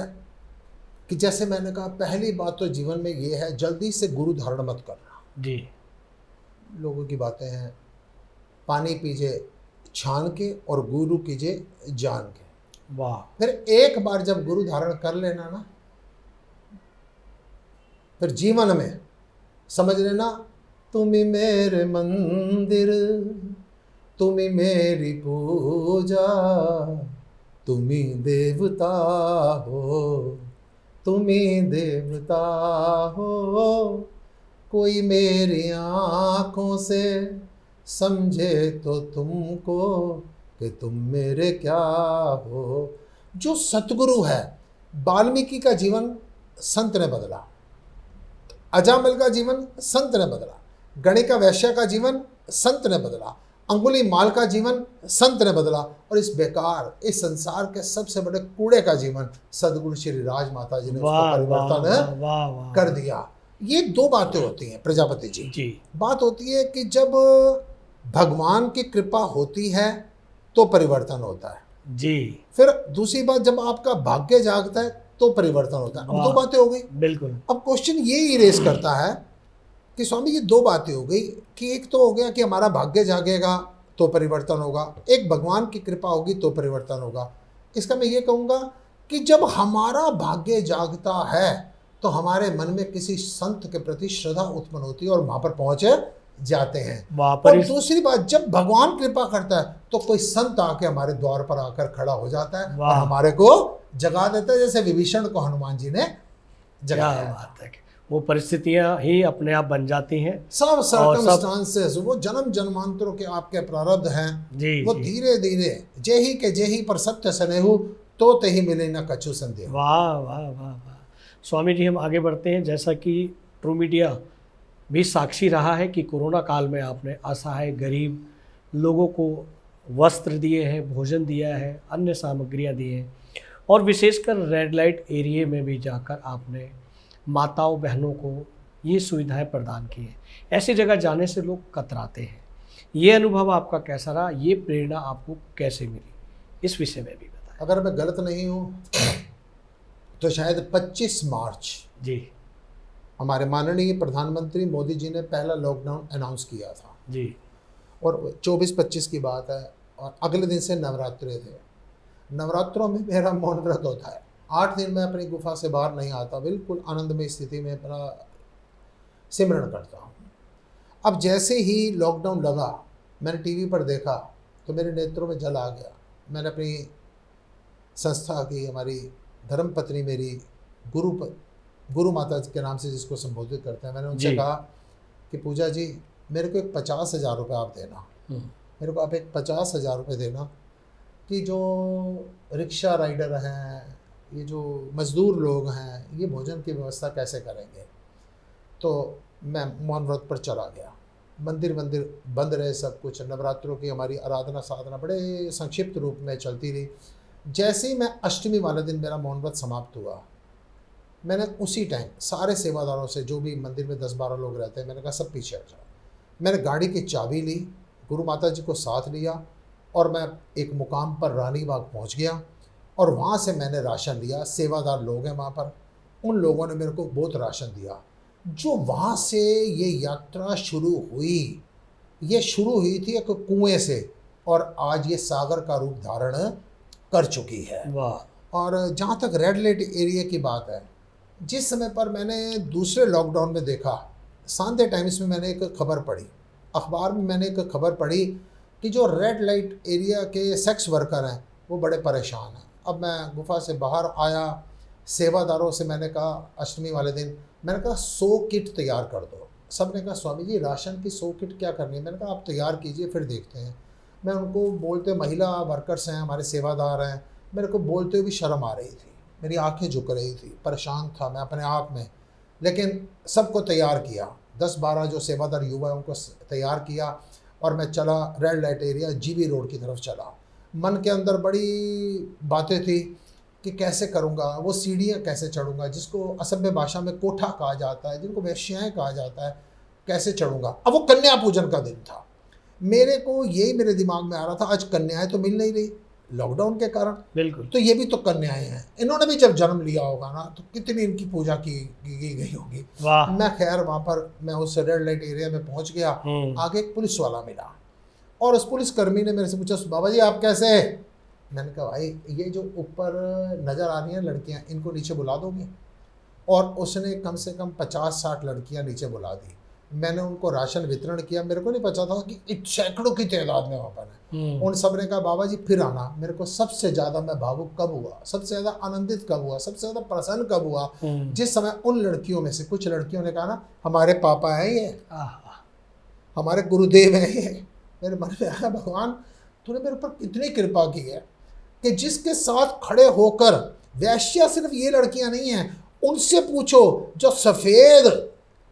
कि जैसे मैंने कहा, पहली बात तो जीवन में ये है, जल्दी से गुरु धारण मत करना। जी। लोगों की बातें हैं, पानी पीजिए छान के और गुरु कीजिए जान के। वाह। फिर एक बार जब गुरु धारण कर लेना ना, फिर जीवन में समझ लेना, तुम ही मेरे मंदिर, तुम ही मेरी पूजा, तुम ही देवता हो, तुम ही देवता हो। कोई मेरी आँखों से समझे तो तुमको कि तुम मेरे क्या हो। जो सतगुरु है, वाल्मीकि का जीवन संत ने बदला, अजामिल का जीवन संत ने बदला, गणिका वैश्य का जीवन संत ने बदला, अंगुली माल का जीवन संत ने बदला, और इस बेकार, इस संसार के सबसे बड़े कूड़े का जीवन सदगुरु श्री राजमाता जी ने उसको परिवर्तन कर दिया। ये दो बातें होती हैं प्रजापति जी। बात होती है कि जब भगवान की कृपा होती है तो परिवर्तन होता है जी। फिर दूसरी बात, जब आपका भाग्य जागता है तो परिवर्तन होता है। अब दो बातें हो गई। बिल्कुल। अब क्वेश्चन ये इरेज करता है कि स्वामी ये दो बातें हो गई कि एक तो हो गया कि हमारा भाग्य जागेगा तो परिवर्तन होगा, एक भगवान की कृपा होगी तो परिवर्तन होगा। इसका मैं ये कहूँगा कि जब हमारा भाग्य जागता है तो हमारे मन में किसी संत के प्रति श्रद्धा उत्पन्न होती है और वहाँ पर पहुँच जाते हैं। और दूसरी बात, जब भगवान कृपा करता है तो कोई संत आके हमारे द्वार पर आकर खड़ा हो जाता है और हमारे को जगा देता है, जैसे विभीषण को हनुमान जी ने जगाया। बात है, वो परिस्थितियां ही अपने आप बन जाती हैं। सब सर्कमस्टांसेस, वो जन्म जन्मांतरों के आपके प्रारब्ध हैं जी, वो धीरे धीरे जेही के जेही पर सत्य स्नेहु तो तेही मिले न कछु संदेह। वाह वाह वाह वाह। स्वामी जी, हम आगे बढ़ते हैं। जैसा कि ट्रू मीडिया भी साक्षी रहा है कि कोरोना काल में आपने असहाय गरीब लोगों को वस्त्र दिए हैं, भोजन दिया है, अन्य सामग्रियां दी हैं, और विशेषकर रेड लाइट एरिया में भी जाकर आपने माताओं बहनों को ये सुविधाएं प्रदान की हैं। ऐसी जगह जाने से लोग कतराते हैं। ये अनुभव आपका कैसा रहा? ये प्रेरणा आपको कैसे मिली? इस विषय में भी बताएं। अगर मैं गलत नहीं हूँ तो शायद 25 मार्च जी हमारे माननीय प्रधानमंत्री मोदी जी ने पहला लॉकडाउन अनाउंस किया था जी, और 24-25 की बात है, और अगले दिन से नवरात्रे थे। नवरात्रों में मेरा मौन व्रत होता है, 8 दिन मैं अपनी गुफा से बाहर नहीं आता, बिल्कुल आनंदमय स्थिति में अपना सिमरन करता हूँ। अब जैसे ही लॉकडाउन लगा, मैंने टीवी पर देखा तो मेरे नेत्रों में जल आ गया। मैंने अपनी संस्था की, हमारी धर्मपत्नी, मेरी गुरु माता के नाम से जिसको संबोधित करते हैं, मैंने उनसे कहा कि पूजा जी, मेरे को एक 50,000 रुपये आप देना, मेरे को आप एक 50,000 रुपये देना कि जो रिक्शा राइडर हैं, ये जो मज़दूर लोग हैं, ये भोजन की व्यवस्था कैसे करेंगे। तो मैं मौन व्रत पर चला गया। मंदिर बंद रहे, सब कुछ। नवरात्रों की हमारी आराधना साधना बड़े संक्षिप्त रूप में चलती रही। जैसे ही मैं अष्टमी वाले दिन मेरा मौन व्रत समाप्त हुआ, मैंने उसी टाइम सारे सेवादारों से, जो भी मंदिर में 10-12 लोग रहते हैं, मैंने कहा सब पीछे हट जाओ। मैंने गाड़ी की चाबी ली, गुरु माता जी को साथ लिया, और मैं एक मुकाम पर रानी बाग पहुंच गया, और वहाँ से मैंने राशन लिया। सेवादार लोग हैं वहाँ पर, उन लोगों ने मेरे को बहुत राशन दिया। जो वहाँ से ये यात्रा शुरू हुई, ये शुरू हुई थी एक कुएं से और आज ये सागर का रूप धारण कर चुकी है। वाह। और जहाँ तक रेड लाइट एरिया की बात है, जिस समय पर मैंने दूसरे लॉकडाउन में देखा, संडे टाइम्स में मैंने एक खबर पढ़ी, अखबार में मैंने एक खबर पढ़ी कि जो रेड लाइट एरिया के सेक्स वर्कर हैं वो बड़े परेशान हैं। अब मैं गुफा से बाहर आया, सेवादारों से मैंने कहा अष्टमी वाले दिन, मैंने कहा 100 किट तैयार कर दो। सब ने कहा स्वामी जी राशन की 100 किट क्या करनी है? मैंने कहा आप तैयार कीजिए फिर देखते हैं। मैं उनको बोलते, महिला वर्कर्स हैं हमारे सेवादार हैं, मेरे को बोलते हुए भी शर्म आ रही थी, मेरी आंखें झुक रही थी, परेशान था मैं अपने आप में, लेकिन सबको तैयार किया। 10-12 जो सेवादार युवा हैं उनको तैयार किया और मैं चला red light area GB road की तरफ चला। मन के अंदर बड़ी बातें थी कि कैसे करूँगा, वो सीढ़ियाँ कैसे चढ़ूँगा, जिसको असभ्य भाषा में कोठा कहा जाता है, जिनको वेश्याएँ कहा जाता है, कैसे चढ़ूँगा। अब वो कन्या पूजन का दिन था, मेरे को यही मेरे दिमाग में आ रहा था, आज कन्याएं तो मिल नहीं रही लॉकडाउन के कारण, बिल्कुल। तो ये भी तो कन्याएं हैं, इन्होंने भी जब जन्म लिया होगा ना तो कितनी इनकी पूजा की गई होगी। वाह। मैं खैर वहाँ पर मैं उस रेड लाइट एरिया में पहुँच गया। आगे एक पुलिस वाला मिला और उस पुलिस कर्मी ने मेरे से पूछा बाबा जी आप कैसे हैं? मैंने कहा भाई ये जो ऊपर नज़र आ रही हैं लड़कियाँ, इनको नीचे बुला दोगे? और उसने कम से कम 50-60 लड़कियाँ नीचे बुला दी। मैंने उनको राशन वितरण किया। मेरे को नहीं पता था कि सैकड़ों की तादाद में वहाँ पर है। उन सब ने कहा बाबा जी फिर आना। मेरे को सबसे ज़्यादा मैं भावुक कब हुआ, सबसे ज़्यादा आनंदित कब हुआ, सबसे ज़्यादा प्रसन्न कब हुआ, जिस समय उन लड़कियों में से कुछ लड़कियों ने कहा ना हमारे पापा हैं ये, हमारे गुरुदेव हैं ये। मेरे मन में आया भगवान तूने मेरे ऊपर कितनी कृपा की है कि जिसके साथ खड़े होकर, वैश्या सिर्फ ये लड़कियां नहीं हैं, उनसे पूछो जो सफ़ेद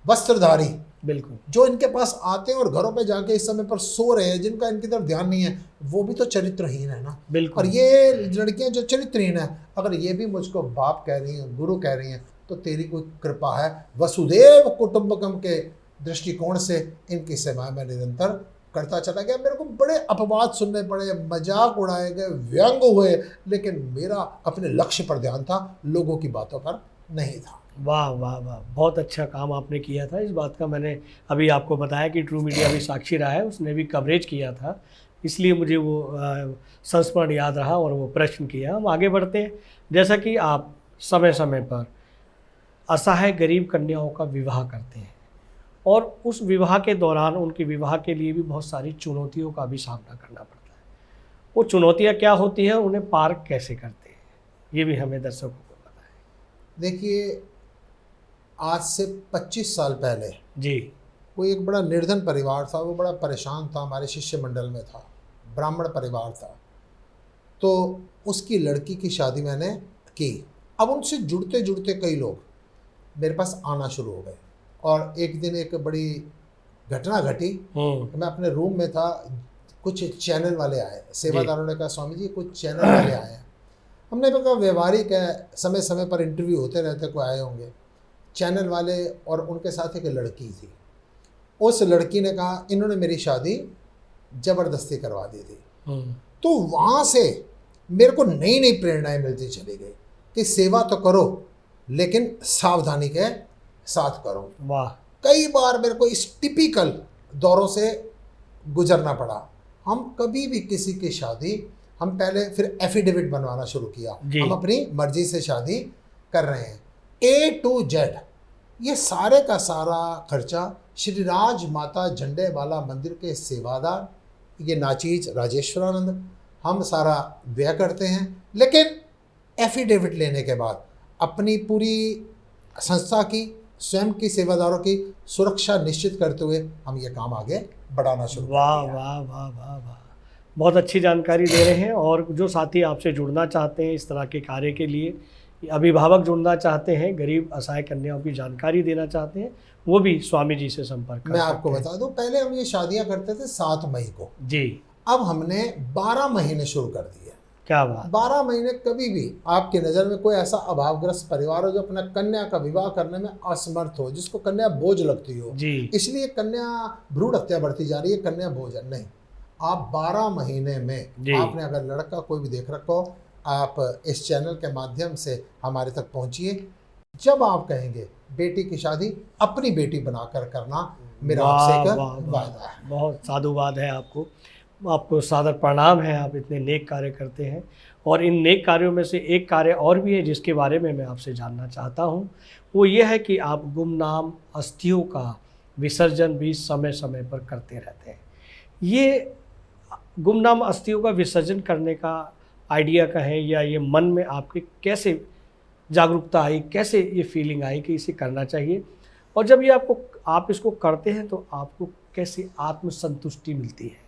वस्त्रधारी, बिल्कुल, जो इनके पास आते हैं और घरों पे जाके इस समय पर सो रहे हैं, जिनका इनकी तरफ ध्यान नहीं है, वो भी तो चरित्रहीन है ना। बिल्कुल। और ये लड़कियां जो चरित्रहीन है, अगर ये भी मुझको बाप कह रही हैं, गुरु कह रही हैं, तो तेरी कोई कृपा है। वसुदेव कुटुंबकम के दृष्टिकोण से इनकी सेवा मैं निरंतर करता चला गया। मेरे को बड़े अपवाद सुनने पड़े, मजाक उड़ाए गए, व्यंग हुए, लेकिन मेरा अपने लक्ष्य पर ध्यान था, लोगों की बातों पर नहीं था। वाह वाह वाह, बहुत अच्छा काम आपने किया था। इस बात का मैंने अभी आपको बताया कि ट्रू मीडिया भी साक्षी रहा है, उसने भी कवरेज किया था, इसलिए मुझे वो संस्मरण याद रहा और वो प्रश्न किया। हम आगे बढ़ते हैं। जैसा कि आप समय समय पर असहाय गरीब कन्याओं का विवाह करते हैं और उस विवाह के दौरान उनके विवाह के लिए भी बहुत सारी चुनौतियों का भी सामना करना पड़ता है। वो चुनौतियाँ क्या होती हैं, उन्हें पार कैसे करते हैं, ये भी हमें दर्शकों को बताएं। देखिए, आज से 25 साल पहले जी, कोई एक बड़ा निर्धन परिवार था, वो बड़ा परेशान था, हमारे शिष्य मंडल में था, ब्राह्मण परिवार था, तो उसकी लड़की की शादी मैंने की। अब उनसे जुड़ते जुड़ते कई लोग मेरे पास आना शुरू हो गए और एक दिन एक बड़ी घटना घटी। मैं अपने रूम में था, कुछ चैनल वाले आए, सेवादारों ने कहा स्वामी जी कुछ चैनल वाले आए हैं। हमने कहा व्यवहारिक है, समय समय पर इंटरव्यू होते रहते, कोई आए होंगे। चैनल वाले और उनके साथ एक लड़की थी। उस लड़की ने कहा इन्होंने मेरी शादी ज़बरदस्ती करवा दी थी। तो वहाँ से मेरे को नई नई प्रेरणाएं मिलती चली गई कि सेवा तो करो लेकिन सावधानी के साथ करो। वाह। कई बार मेरे को इस टिपिकल दौरों से गुजरना पड़ा। हम कभी भी किसी की शादी, हम पहले फिर एफिडेविट बनवाना शुरू किया, हम अपनी मर्जी से शादी कर रहे हैं, A to Z, ये सारे का सारा खर्चा श्री राज माता झंडे वाला मंदिर के सेवादार, ये नाचीज राजेश्वरानंद, हम सारा व्यय करते हैं। लेकिन एफिडेविट लेने के बाद अपनी पूरी संस्था की, स्वयं की, सेवादारों की सुरक्षा निश्चित करते हुए हम ये काम आगे बढ़ाना शुरू। वाह वाह वाह वाह वाह, बहुत अच्छी जानकारी दे रहे हैं। और जो साथी आपसे जुड़ना चाहते हैं इस तरह के कार्य के लिए, अभिभावक जुड़ना चाहते हैं, गरीब असहाय कन्याओं की जानकारी देना चाहते हैं, वो भी स्वामी जी से संपर्क कर सकते हैं। मैं आपको बता दूं, पहले हम ये शादियां करते थे 7 मई को जी, अब हमने 12 महीने शुरू कर दिए। क्या बात। 12 महीने कभी भी आपकी नज़र में कोई ऐसा अभावग्रस्त परिवार हो जो अपना कन्या का विवाह करने में असमर्थ हो, जिसको कन्या बोझ लगती हो जी, इसलिए कन्या भ्रूण हत्या बढ़ती जा रही है, कन्या बोझ है, नहीं। आप 12 महीने में आपने अगर लड़का कोई भी देख रखा हो, आप इस चैनल के माध्यम से हमारे तक पहुंचिए। जब आप कहेंगे बेटी की शादी अपनी बेटी बनाकर करना, मेरा वाह आपसे एक वाह वाह, वादा है। बहुत साधुवाद है आपको। आपको सादर प्रणाम है, आप इतने नेक कार्य करते हैं। और इन नेक कार्यों में से एक कार्य और भी है जिसके बारे में मैं आपसे जानना चाहता हूँ, वो ये है कि आप गुमनाम अस्थियों का विसर्जन भी समय समय पर करते रहते हैं। ये गुमनाम अस्थियों का विसर्जन करने का आइडिया कहें या ये मन में आपके कैसे जागरूकता आई, कैसे ये फीलिंग आई कि इसे करना चाहिए, और जब ये आप इसको करते हैं तो आपको कैसी आत्मसंतुष्टि मिलती है?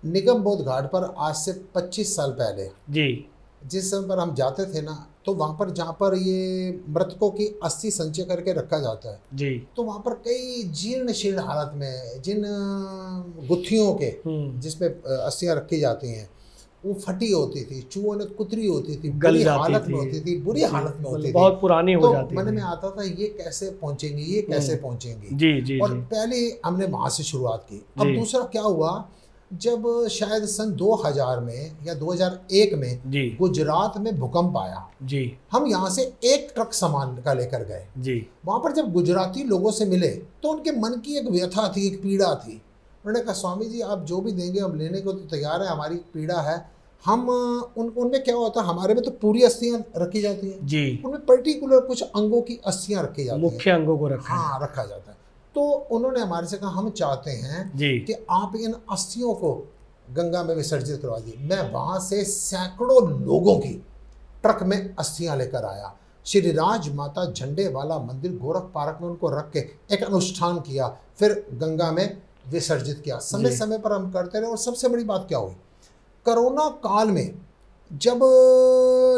निगम बोध घाट पर आज से 25 साल पहले जी जिस समय पर हम जाते थे ना, तो वहाँ पर जहाँ पर ये मृतकों की अस्थि संचय करके रखा जाता है, जी। तो वहाँ पर कई जीर्ण शीर्ण हालत में जिन गुत्थियों के जिसमें अस्थियाँ रखी जाती हैं वो फटी होती थी, चूहों ने कुतरी होती थी, गल बुरी जाती हालत थी। में होती थी, बुरी हालत में होती थी, बहुत पुरानी हो तो जाती मन थी। में आता था ये कैसे पहुंचेंगी, ये कैसे पहुंचेंगी। जी जी और जी पहले हमने वहाँ से शुरुआत की। अब जी। दूसरा क्या हुआ, जब शायद सन 2000 में या 2001 में जी गुजरात में भूकंप आया, जी हम यहाँ से एक ट्रक सामान का लेकर गए। जी वहाँ पर जब गुजराती लोगों से मिले तो उनके मन की एक व्यथा थी, एक पीड़ा थी। उन्होंने कहा स्वामी जी आप जो भी देंगे हम लेने को तो तैयार है, हमारी पीड़ा है। हम उनमें क्या होता है, हमारे में तो पूरी अस्थियाँ रखी जाती हैं, जी। उनमें पर्टिकुलर कुछ अंगों की अस्थियाँ रखी जाती हैं, मुख्य अंगों को रखा है। हाँ रखा जाता है। तो उन्होंने हमारे से कहा हम चाहते हैं जी कि आप इन अस्थियों को गंगा में विसर्जित करवा दी। मैं वहाँ से सैकड़ों लोगों की ट्रक में अस्थियाँ लेकर आया, श्री राज माता झंडे वाला मंदिर गोरख पार्क में उनको रख के एक अनुष्ठान किया, फिर गंगा में विसर्जित किया। समय जी। समय पर हम करते रहे। और सबसे बड़ी बात क्या हुई, कोरोना काल में जब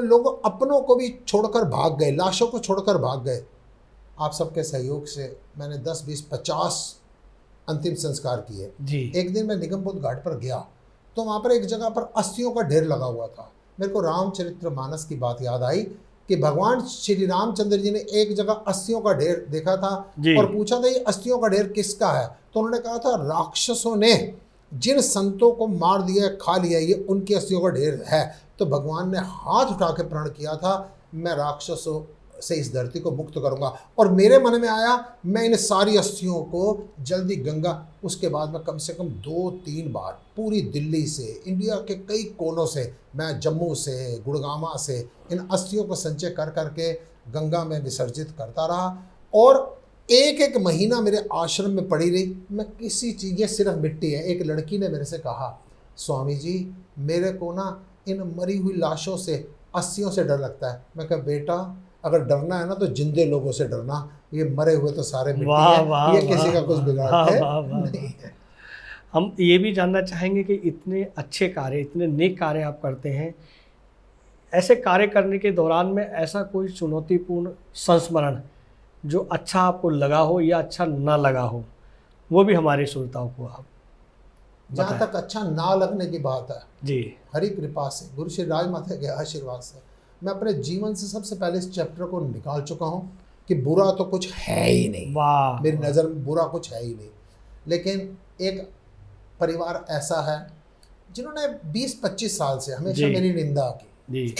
लोग अपनों को भी छोड़कर भाग गए, लाशों को छोड़कर भाग गए, आप सबके सहयोग से मैंने 10, 20, 50 अंतिम संस्कार किए। जी एक दिन मैं निगमबोध घाट पर गया तो वहाँ पर एक जगह पर अस्थियों का ढेर लगा हुआ था। मेरे को रामचरितमानस की बात याद आई कि भगवान श्री रामचंद्र जी ने एक जगह अस्थियों का ढेर देखा था जी। और पूछा था ये अस्थियों का ढेर किसका है, तो उन्होंने कहा था राक्षसों ने जिन संतों को मार दिया, खा लिया, ये उनकी अस्थियों का ढेर है। तो भगवान ने हाथ उठा के प्रण किया था मैं राक्षसों से इस धरती को मुक्त करूंगा। और मेरे मन में आया मैं इन सारी अस्थियों को जल्दी गंगा, उसके बाद मैं कम से कम 2-3 बार पूरी दिल्ली से, इंडिया के कई कोनों से, मैं जम्मू से, गुड़गामा से इन अस्थियों को संचय कर करके गंगा में विसर्जित करता रहा। और एक एक महीना मेरे आश्रम में पड़ी रही। मैं किसी चीज़, ये सिर्फ मिट्टी है। एक लड़की ने मेरे से कहा स्वामी जी मेरे को ना इन मरी हुई लाशों से, अस्थियों से डर लगता है। मैं कहा बेटा अगर डरना है ना तो जिंदे लोगों से डरना, ये मरे हुए तो सारे मिट्टी वाह है, वाह ये किसी का कुछ बिगाड़ है नहीं है। हम ये भी जानना चाहेंगे कि इतने अच्छे कार्य, इतने नेक कार्य आप करते हैं, ऐसे कार्य करने के दौरान में ऐसा कोई चुनौतीपूर्ण संस्मरण जो अच्छा आपको लगा हो या अच्छा ना लगा हो, वो भी हमारे श्रोताओं को आप जहाँ तक अच्छा ना लगने की बात है, जी हरि कृपा से, गुरु श्री राज माता के आशीर्वाद से मैं अपने जीवन से सबसे पहले इस चैप्टर को निकाल चुका हूँ कि बुरा तो कुछ है ही नहीं। वाह, मेरी नज़र में बुरा कुछ है ही नहीं। लेकिन एक परिवार ऐसा है जिन्होंने 20-25 साल से हमेशा जी। मेरी निंदा की, जी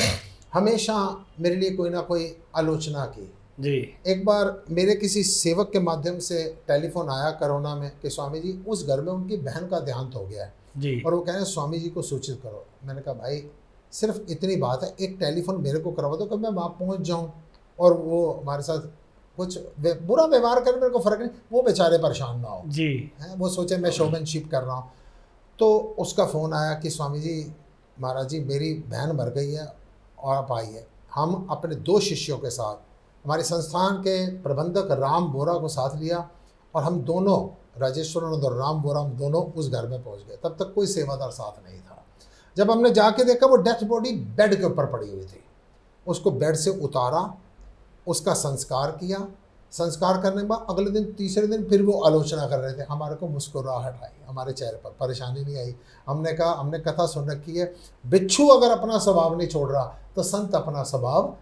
हमेशा मेरे लिए कोई ना कोई आलोचना की। जी एक बार मेरे किसी सेवक के माध्यम से टेलीफोन आया कोरोना में कि स्वामी जी उस घर में उनकी बहन का देहांत हो गया है जी और वो कह रहे हैं स्वामी जी को सूचित करो। मैंने कहा भाई सिर्फ इतनी बात है, एक टेलीफोन मेरे को करवा दो कि मैं वहाँ पहुँच जाऊँ और वो हमारे साथ कुछ बुरा व्यवहार करे, मेरे को फ़र्क नहीं, वो बेचारे परेशान ना हो जी हैं, वो सोचे मैं शोमैनशिप कर रहा हूँ। तो उसका फ़ोन आया कि स्वामी जी महाराज जी मेरी बहन मर गई है और आप आइए। हम अपने 2 शिष्यों के साथ, हमारे संस्थान के प्रबंधक राम बोरा को साथ लिया और हम दोनों, राजेश्वरानंद और राम बोरा, हम दोनों उस घर में पहुंच गए। तब तक कोई सेवादार साथ नहीं था। जब हमने जाके देखा वो डेथ बॉडी बेड के ऊपर पड़ी हुई थी। उसको बेड से उतारा, उसका संस्कार किया। संस्कार करने के बाद अगले दिन, तीसरे दिन फिर वो आलोचना कर रहे थे। हमारे को मुस्कुराहट आई, हमारे चेहरे पर परेशानी नहीं आई। हमने कहा, हमने कथा सुन रखी है, बिच्छू अगर अपना स्वभाव नहीं छोड़ रहा तो संत अपना स्वभाव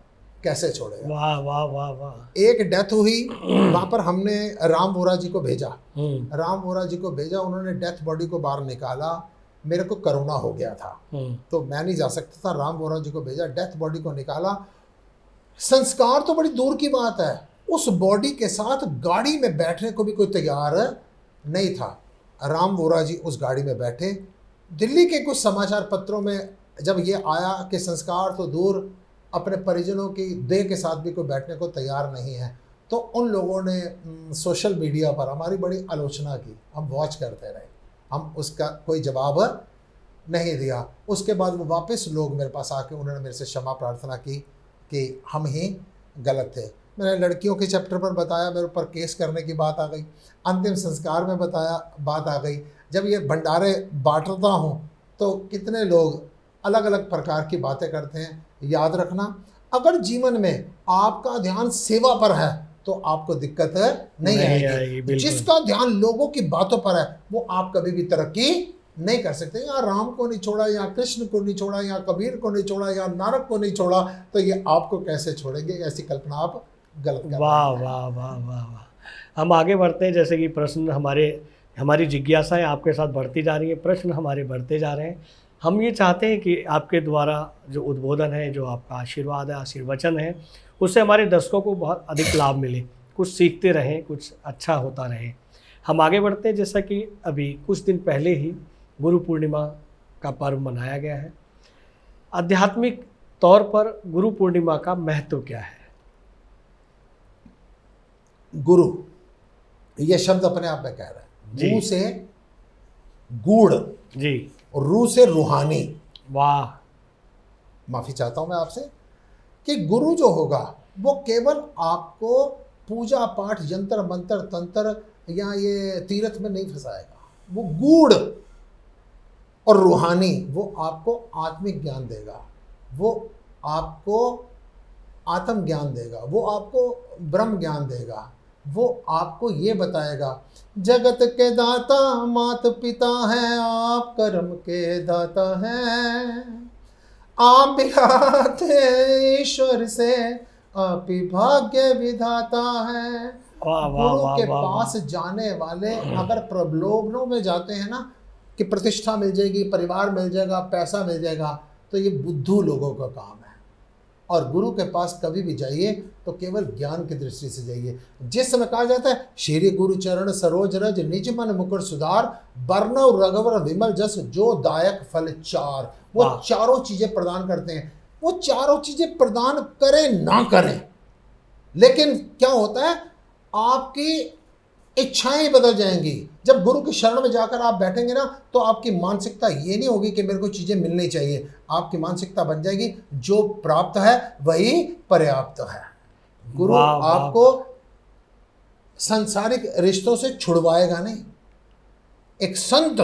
कैसे छोड़ेगा। वाह वाह वाह वाह। एक डेथ हुई, वहाँ पर हमने राम बोरा जी को भेजा। राम बोरा जी को भेजा, उन्होंने डेथ बॉडी को बाहर निकाला। मेरे को कोरोना हो गया था तो मैं नहीं जा सकता था। राम बोरा जी को भेजा, डेथ बॉडी को निकाला, संस्कार तो बड़ी दूर की बात है, उस बॉडी के साथ गाड़ी में बैठने को भी कोई तैयार नहीं था। राम वोरा जी उस गाड़ी में बैठे। दिल्ली के कुछ समाचार पत्रों में जब ये आया कि संस्कार तो दूर, अपने परिजनों की देह के साथ भी कोई बैठने को तैयार नहीं है, तो उन लोगों ने सोशल मीडिया पर हमारी बड़ी आलोचना की। हम वॉच करते रहे, हम उसका कोई जवाब नहीं दिया। उसके बाद वो वापस लोग मेरे पास आके उन्होंने मेरे से क्षमा प्रार्थना की कि हम ही गलत थे। मैंने लड़कियों के चैप्टर पर बताया, मेरे ऊपर केस करने की बात आ गई। अंतिम संस्कार में बताया, बात आ गई। जब ये भंडारे बांटता हूँ तो कितने लोग अलग अलग प्रकार की बातें करते हैं। याद रखना, अगर जीवन में आपका ध्यान सेवा पर है तो आपको दिक्कत नहीं आएगी। जिसका ध्यान लोगों की बातों पर है वो आप कभी भी तरक्की नहीं कर सकते। यहाँ राम को नहीं छोड़ा, यहाँ कृष्ण को नहीं छोड़ा, यहाँ कबीर को नहीं छोड़ा, यहाँ नानक को नहीं छोड़ा, तो ये आपको कैसे छोड़ेंगे? ऐसी कल्पना आप गलत कर रहे हैं। वाह वाह वाह वाह वाह। हम आगे बढ़ते हैं, जैसे कि प्रश्न हमारी जिज्ञासाएं आपके साथ बढ़ती जा रही हैं, प्रश्न हमारे बढ़ते जा रहे हैं। हम ये चाहते हैं कि आपके द्वारा जो उद्बोधन है, जो आपका आशीर्वाद है, आशीर्वचन है, उससे हमारे दर्शकों को बहुत अधिक लाभ मिले, कुछ सीखते रहें, कुछ अच्छा होता रहे। हम आगे बढ़ते हैं, जैसा कि अभी कुछ दिन पहले ही गुरु पूर्णिमा का पर्व मनाया गया है। आध्यात्मिक तौर पर गुरु पूर्णिमा का महत्व क्या है? गुरु, ये शब्द अपने आप में कह रहा है। गु से गूढ़ जी, और रू से रूहानी। वाह। माफी चाहता हूं मैं आपसे कि गुरु जो होगा वो केवल आपको पूजा पाठ, यंत्र मंत्र, तंत्र या ये तीर्थ में नहीं फंसाएगा। वो गूढ़ और रूहानी, वो आपको आत्मिक ज्ञान देगा, वो आपको आत्म ज्ञान देगा, वो आपको ब्रह्म ज्ञान देगा, वो आपको ये बताएगा जगत के दाता मात पिता हैं, आप कर्म के दाता हैं, आप बिराते ईश्वर से, आप ही भाग्य विधाता है। गुरु के पास जाने वाले अगर प्रलोभनों में जाते हैं ना कि प्रतिष्ठा मिल जाएगी, परिवार मिल जाएगा, पैसा मिल जाएगा, तो ये बुद्धू लोगों का काम है। और गुरु के पास कभी भी जाइए तो केवल ज्ञान की दृष्टि से जाइए। जिस समय कहा जाता है श्री गुरु चरण सरोज रज, निज मन मुकुर सुधार, बरनव रघुवर विमल जस, जो दायक फल चार। वो चारों चीजें प्रदान करते हैं। वो चारों चीजें प्रदान करें ना करें, लेकिन क्या होता है, आपकी इच्छाएं बदल जाएंगी। जब गुरु की शरण में जाकर आप बैठेंगे ना, तो आपकी मानसिकता ये नहीं होगी कि मेरे को चीजें मिलनी चाहिए। आपकी मानसिकता बन जाएगी जो प्राप्त है वही पर्याप्त है। गुरु आपको सांसारिक रिश्तों से छुड़वाएगा नहीं। एक संत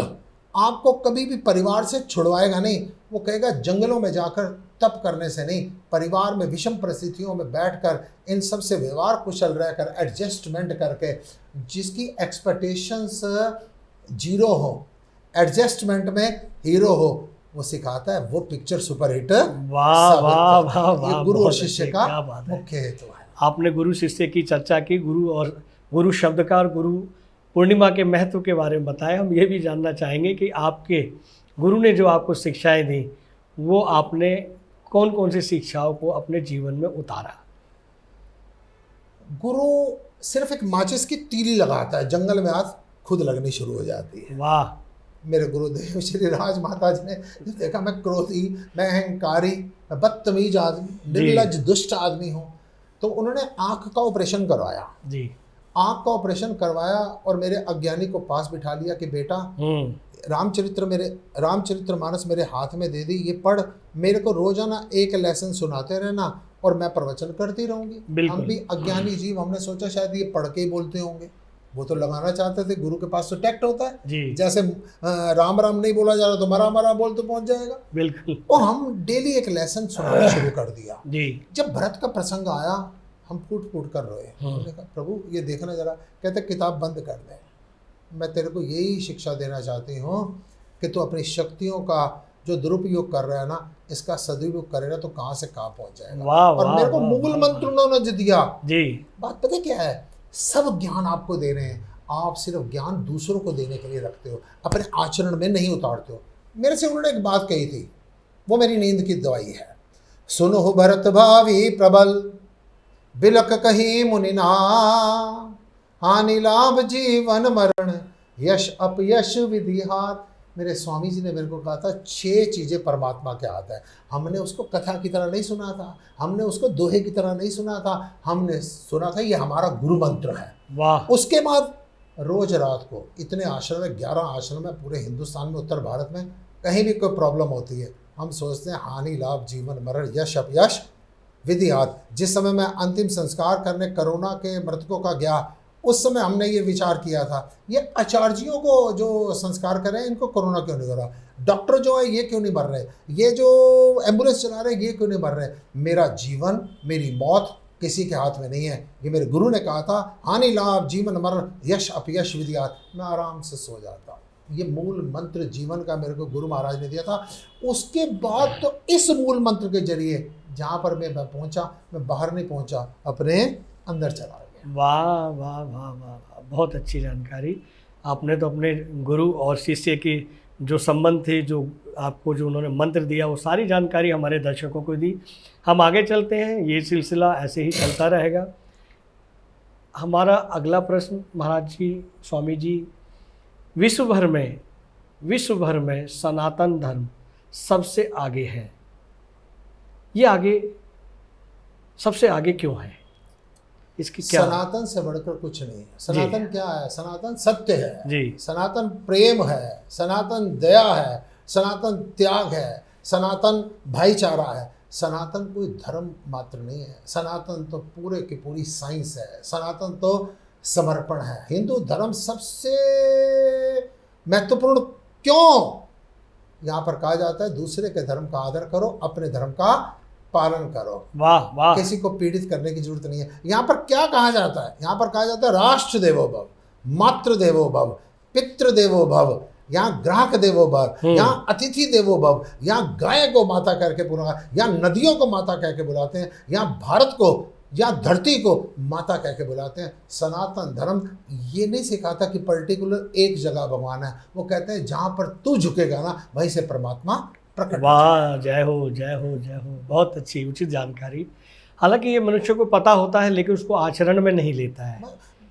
आपको कभी भी परिवार से छुड़वाएगा नहीं। वो कहेगा जंगलों में जाकर तप करने से नहीं, परिवार में विषम परिस्थितियों में बैठकर इन सब से व्यवहार कुशल रहकर एडजस्टमेंट करके, जिसकी एक्सपेक्टेशंस जीरो हो, एडजस्टमेंट में हीरो हो, वो सिखाता है, वो पिक्चर सुपरहिट। वाह वाह वाह वाह। गुरु और शिष्य का मुख्य हेतु है। आपने गुरु शिष्य की चर्चा की, गुरु और गुरु शब्द का और गुरु पूर्णिमा के महत्व के बारे में बताया। हम ये भी जानना चाहेंगे कि आपके गुरु ने जो आपको शिक्षाएं दी, वो आपने कौन कौन सी शिक्षाओं को अपने जीवन में उतारा? गुरु सिर्फ एक माचिस की तीली लगाता है, जंगल में आग खुद लगनी शुरू हो जाती है। वाह। मेरे गुरुदेव श्री राज माता जी ने देखा मैं क्रोधी, मैं अहंकारी, मैं बदतमीज आदमी, निर्लज दुष्ट आदमी हूँ, तो उन्होंने आँख का ऑपरेशन करवाया जी। आँख का ऑपरेशन करवाया और मेरे अज्ञानी को पास बिठा लिया कि बेटा रामचरित्र मानस मेरे हाथ में दे दी, ये पढ़, मेरे को रोजाना एक लेसन सुनाते रहना और मैं प्रवचन करती रहूंगी। हम भी अज्ञानी जीव, हमने सोचा शायद ये पढ़ के ही बोलते होंगे। वो तो लगाना चाहते थे, गुरु के पास तो टैक्ट होता है जी। जैसे राम राम नहीं बोला जा रहा तो मरा मरा बोल तो पहुंच जाएगा। बिल्कुल। और हम डेली एक लेसन सुनाना शुरू कर दिया जी। जब भरत का प्रसंग आया, हम फूट फूट कर रोए। हमने कहा प्रभु ये देखना जरा। कहते किताब बंद कर दे, मैं तेरे को यही शिक्षा देना चाहती हूँ कि तू अपनी शक्तियों का जो दुरुपयोग कर रहा है ना, इसका सदुपयोग करेगा तो कहाँ से कहाँ पहुँच जाएगा। और मेरे को मूल मंत्र उन्होंने दिया जी। बात पता क्या है, सब ज्ञान आपको दे रहे हैं, आप सिर्फ ज्ञान दूसरों को देने के लिए रखते हो, अपने आचरण में नहीं उतारते हो। मेरे से उन्होंने एक बात कही थी, वो मेरी नींद की दवाई है। सुनो भरत भावी प्रबल, बिलक कहीं मुनिना, हानि लाभ जीवन मरण, यश अपयश विधि हार। मेरे स्वामी जी ने मेरे को कहा था 6 चीज़ें परमात्मा के हाथ है। हमने उसको कथा की तरह नहीं सुना था, हमने उसको दोहे की तरह नहीं सुना था, हमने सुना था ये हमारा गुरु मंत्र है। वाह। उसके बाद रोज रात को इतने आश्रम है, 11 आश्रम है पूरे हिंदुस्तान में, उत्तर भारत में कहीं भी कोई प्रॉब्लम होती है हम सोचते हैं हानि लाभ जीवन मरण यश अपयश विधि हार। जिस समय मैं अंतिम संस्कार करने कोरोना के मृतकों का गया, उस समय हमने ये विचार किया था ये आचार्यों को जो संस्कार कर रहे हैं इनको कोरोना क्यों नहीं हो रहा, डॉक्टर जो है ये क्यों नहीं मर रहे, ये जो एम्बुलेंस चला रहे हैं ये क्यों नहीं मर रहे। मेरा जीवन मेरी मौत किसी के हाथ में नहीं है। ये मेरे गुरु ने कहा था हानि लाभ जीवन मरण यश अपयश विधि हार। मैं आराम से सो जाता। ये मूल मंत्र जीवन का मेरे को गुरु महाराज ने दिया था। उसके बाद तो इस मूल मंत्र के जरिए जहाँ पर मैं पहुँचा, मैं बाहर नहीं पहुँचा, अपने अंदर चला गया। वाह वाह वाह वाह वाह, बहुत अच्छी जानकारी। आपने तो अपने गुरु और शिष्य की जो संबंध थे, जो आपको जो उन्होंने मंत्र दिया, वो सारी जानकारी हमारे दर्शकों को दी। हम आगे चलते हैं, ये सिलसिला ऐसे ही चलता रहेगा। हमारा अगला प्रश्न महाराज जी, स्वामी जी, विश्व भर में सनातन धर्म सबसे आगे है, ये आगे सबसे आगे क्यों है? इसकी क्या? सनातन से बढ़कर कुछ नहीं है। सनातन क्या है? सनातन सत्य है जी, सनातन प्रेम है, सनातन दया है, सनातन त्याग है, सनातन भाईचारा है। सनातन कोई धर्म मात्र नहीं है, सनातन तो पूरे की पूरी साइंस है, सनातन तो समर्पण है। हिंदू धर्म सबसे महत्वपूर्ण क्यों? यहाँ पर कहा जाता है दूसरे के धर्म का आदर करो, अपने धर्म का पालन करो। वाह वाह। किसी को पीड़ित करने की जरूरत नहीं है। यहाँ पर क्या कहा जाता है? यहाँ पर कहा जाता है राष्ट्र देवो भव, मातृ देवो भव, पितृ देवो भव, यहाँ ग्राहक देवो भव, यहाँ अतिथि देवो भव, यहाँ गाय को माता करके बुलाते हैं, यहाँ नदियों को माता कह के बुलाते हैं, यहाँ भारत को या धरती को माता कह के बुलाते हैं। सनातन धर्म ये नहीं सिखाता कि पर्टिकुलर एक जगह भगवान है, वो कहते हैं जहाँ पर तू झुकेगा ना वहीं से परमात्मा प्रकट। वाह, जय हो जय हो जय हो, बहुत अच्छी उचित जानकारी। हालांकि ये मनुष्य को पता होता है लेकिन उसको आचरण में नहीं लेता है।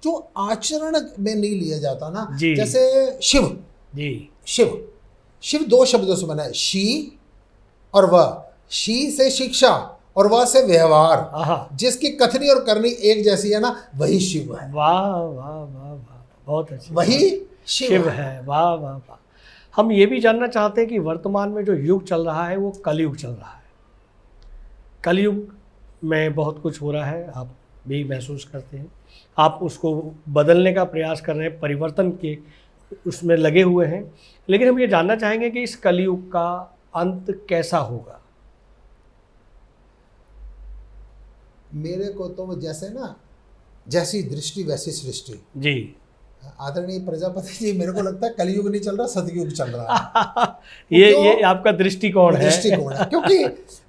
जो आचरण में नहीं लिया जाता ना, जी। जैसे शिव जी, शिव 2 शब्दों से बना है, शी और वह। शी से शिक्षा और वह से व्यवहार, आहा, जिसकी कथनी और करनी एक जैसी है ना, वही शिव है। वाह वाह वाह वाह, बहुत अच्छी, वही शिव है। वाह वाह वाह। हम ये भी जानना चाहते हैं कि वर्तमान में जो युग चल रहा है वो कलयुग चल रहा है। कलयुग में बहुत कुछ हो रहा है, आप भी महसूस करते हैं, आप उसको बदलने का प्रयास कर रहे हैं, परिवर्तन के उसमें लगे हुए हैं। लेकिन हम ये जानना चाहेंगे कि इस कलयुग का अंत कैसा होगा? मेरे को तो जैसे ना, जैसी दृष्टि वैसी सृष्टि। जी। आदरणीय प्रजापति जी, मेरे को लगता है कलयुग नहीं चल रहा, सतयुग चल रहा है। ये आपका दृष्टिकोण है। दृष्टिकोण है, क्योंकि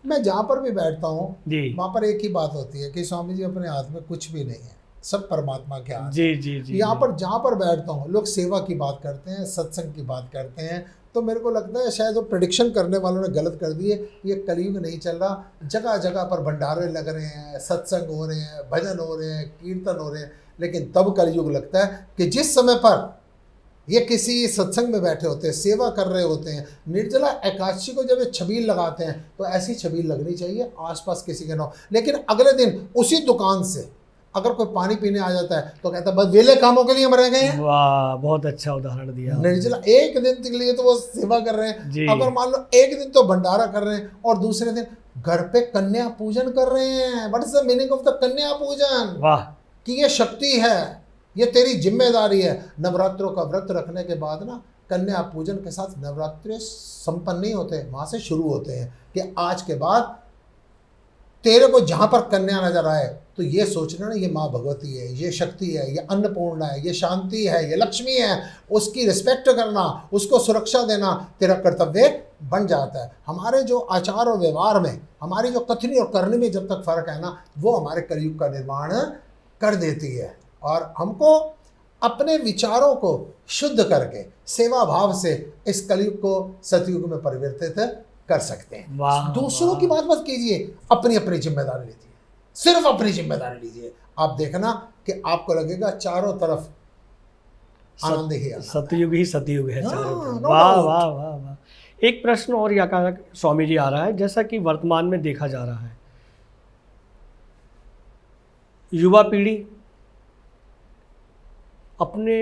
मैं जहाँ पर भी बैठता हूँ जी, वहाँ पर एक ही बात होती है कि स्वामी जी अपने हाथ में कुछ भी नहीं है, सब परमात्मा के हाथ। जी जी जी। यहाँ पर जहाँ पर बैठता हूँ लोग सेवा की बात करते हैं, सत्संग की बात करते हैं, तो मेरे को लगता है शायद वो प्रेडिक्शन करने वालों ने गलत कर दिए। ये कलयुग नहीं चल रहा, जगह जगह पर भंडारे लग रहे हैं, सत्संग हो रहे हैं, भजन हो रहे हैं, कीर्तन हो रहे हैं, लेकिन तब कलयुग लगता है कि जिस समय पर ये किसी सत्संग में बैठे होते हैं, सेवा कर रहे होते हैं, निर्जला एकादशी को जब ये छबील लगाते हैं तो ऐसी छबील लगनी चाहिए, आसपास किसी के ना हो। लेकिन अगले दिन उसी दुकान से अगर कोई पानी पीने आ जाता है तो कहता है बस वेले कामों के लिए हम रह गए हैं। वाह, बहुत अच्छा उदाहरण दिया। निर्जला एक दिन के लिए तो वो सेवा कर रहे हैं, अगर मान लो एक दिन तो भंडारा कर रहे हैं और दूसरे दिन घर पे कन्या पूजन कर रहे हैं। What is the meaning of the कन्या पूजन? वाह, कि ये शक्ति है, ये तेरी जिम्मेदारी है। नवरात्रों का व्रत रखने के बाद ना कन्या पूजन के साथ नवरात्रि संपन्न नहीं होते, वहाँ से शुरू होते हैं कि आज के बाद तेरे को जहाँ पर कन्या नजर आए तो ये सोचना ना ये माँ भगवती है, ये शक्ति है, ये अन्नपूर्णा है, ये शांति है, ये लक्ष्मी है, उसकी रिस्पेक्ट करना, उसको सुरक्षा देना तेरा कर्तव्य बन जाता है। हमारे जो आचार और व्यवहार में, हमारी जो कथनी और करनी में जब तक फर्क है ना, वो हमारे कलयुग का निर्माण कर देती है। और हमको अपने विचारों को शुद्ध करके सेवा भाव से इस कलयुग को सतयुग में परिवर्तित कर सकते हैं। दूसरों की बात मत कीजिए, अपनी अपनी जिम्मेदारी लीजिए। सिर्फ अपनी जिम्मेदारी लीजिए। आप देखना कि आपको लगेगा चारों तरफ आनंद ही आनंद। सतयुग ही सतयुग है चारों हाँ, तरफ। no वाह doubt। वाह वाह वाह। एक प्रश्न और यहाँ का स्वामी जी आ रहा है, जैसा कि वर्तमान में देखा जा रहा है, युवा पीढ़ी अपने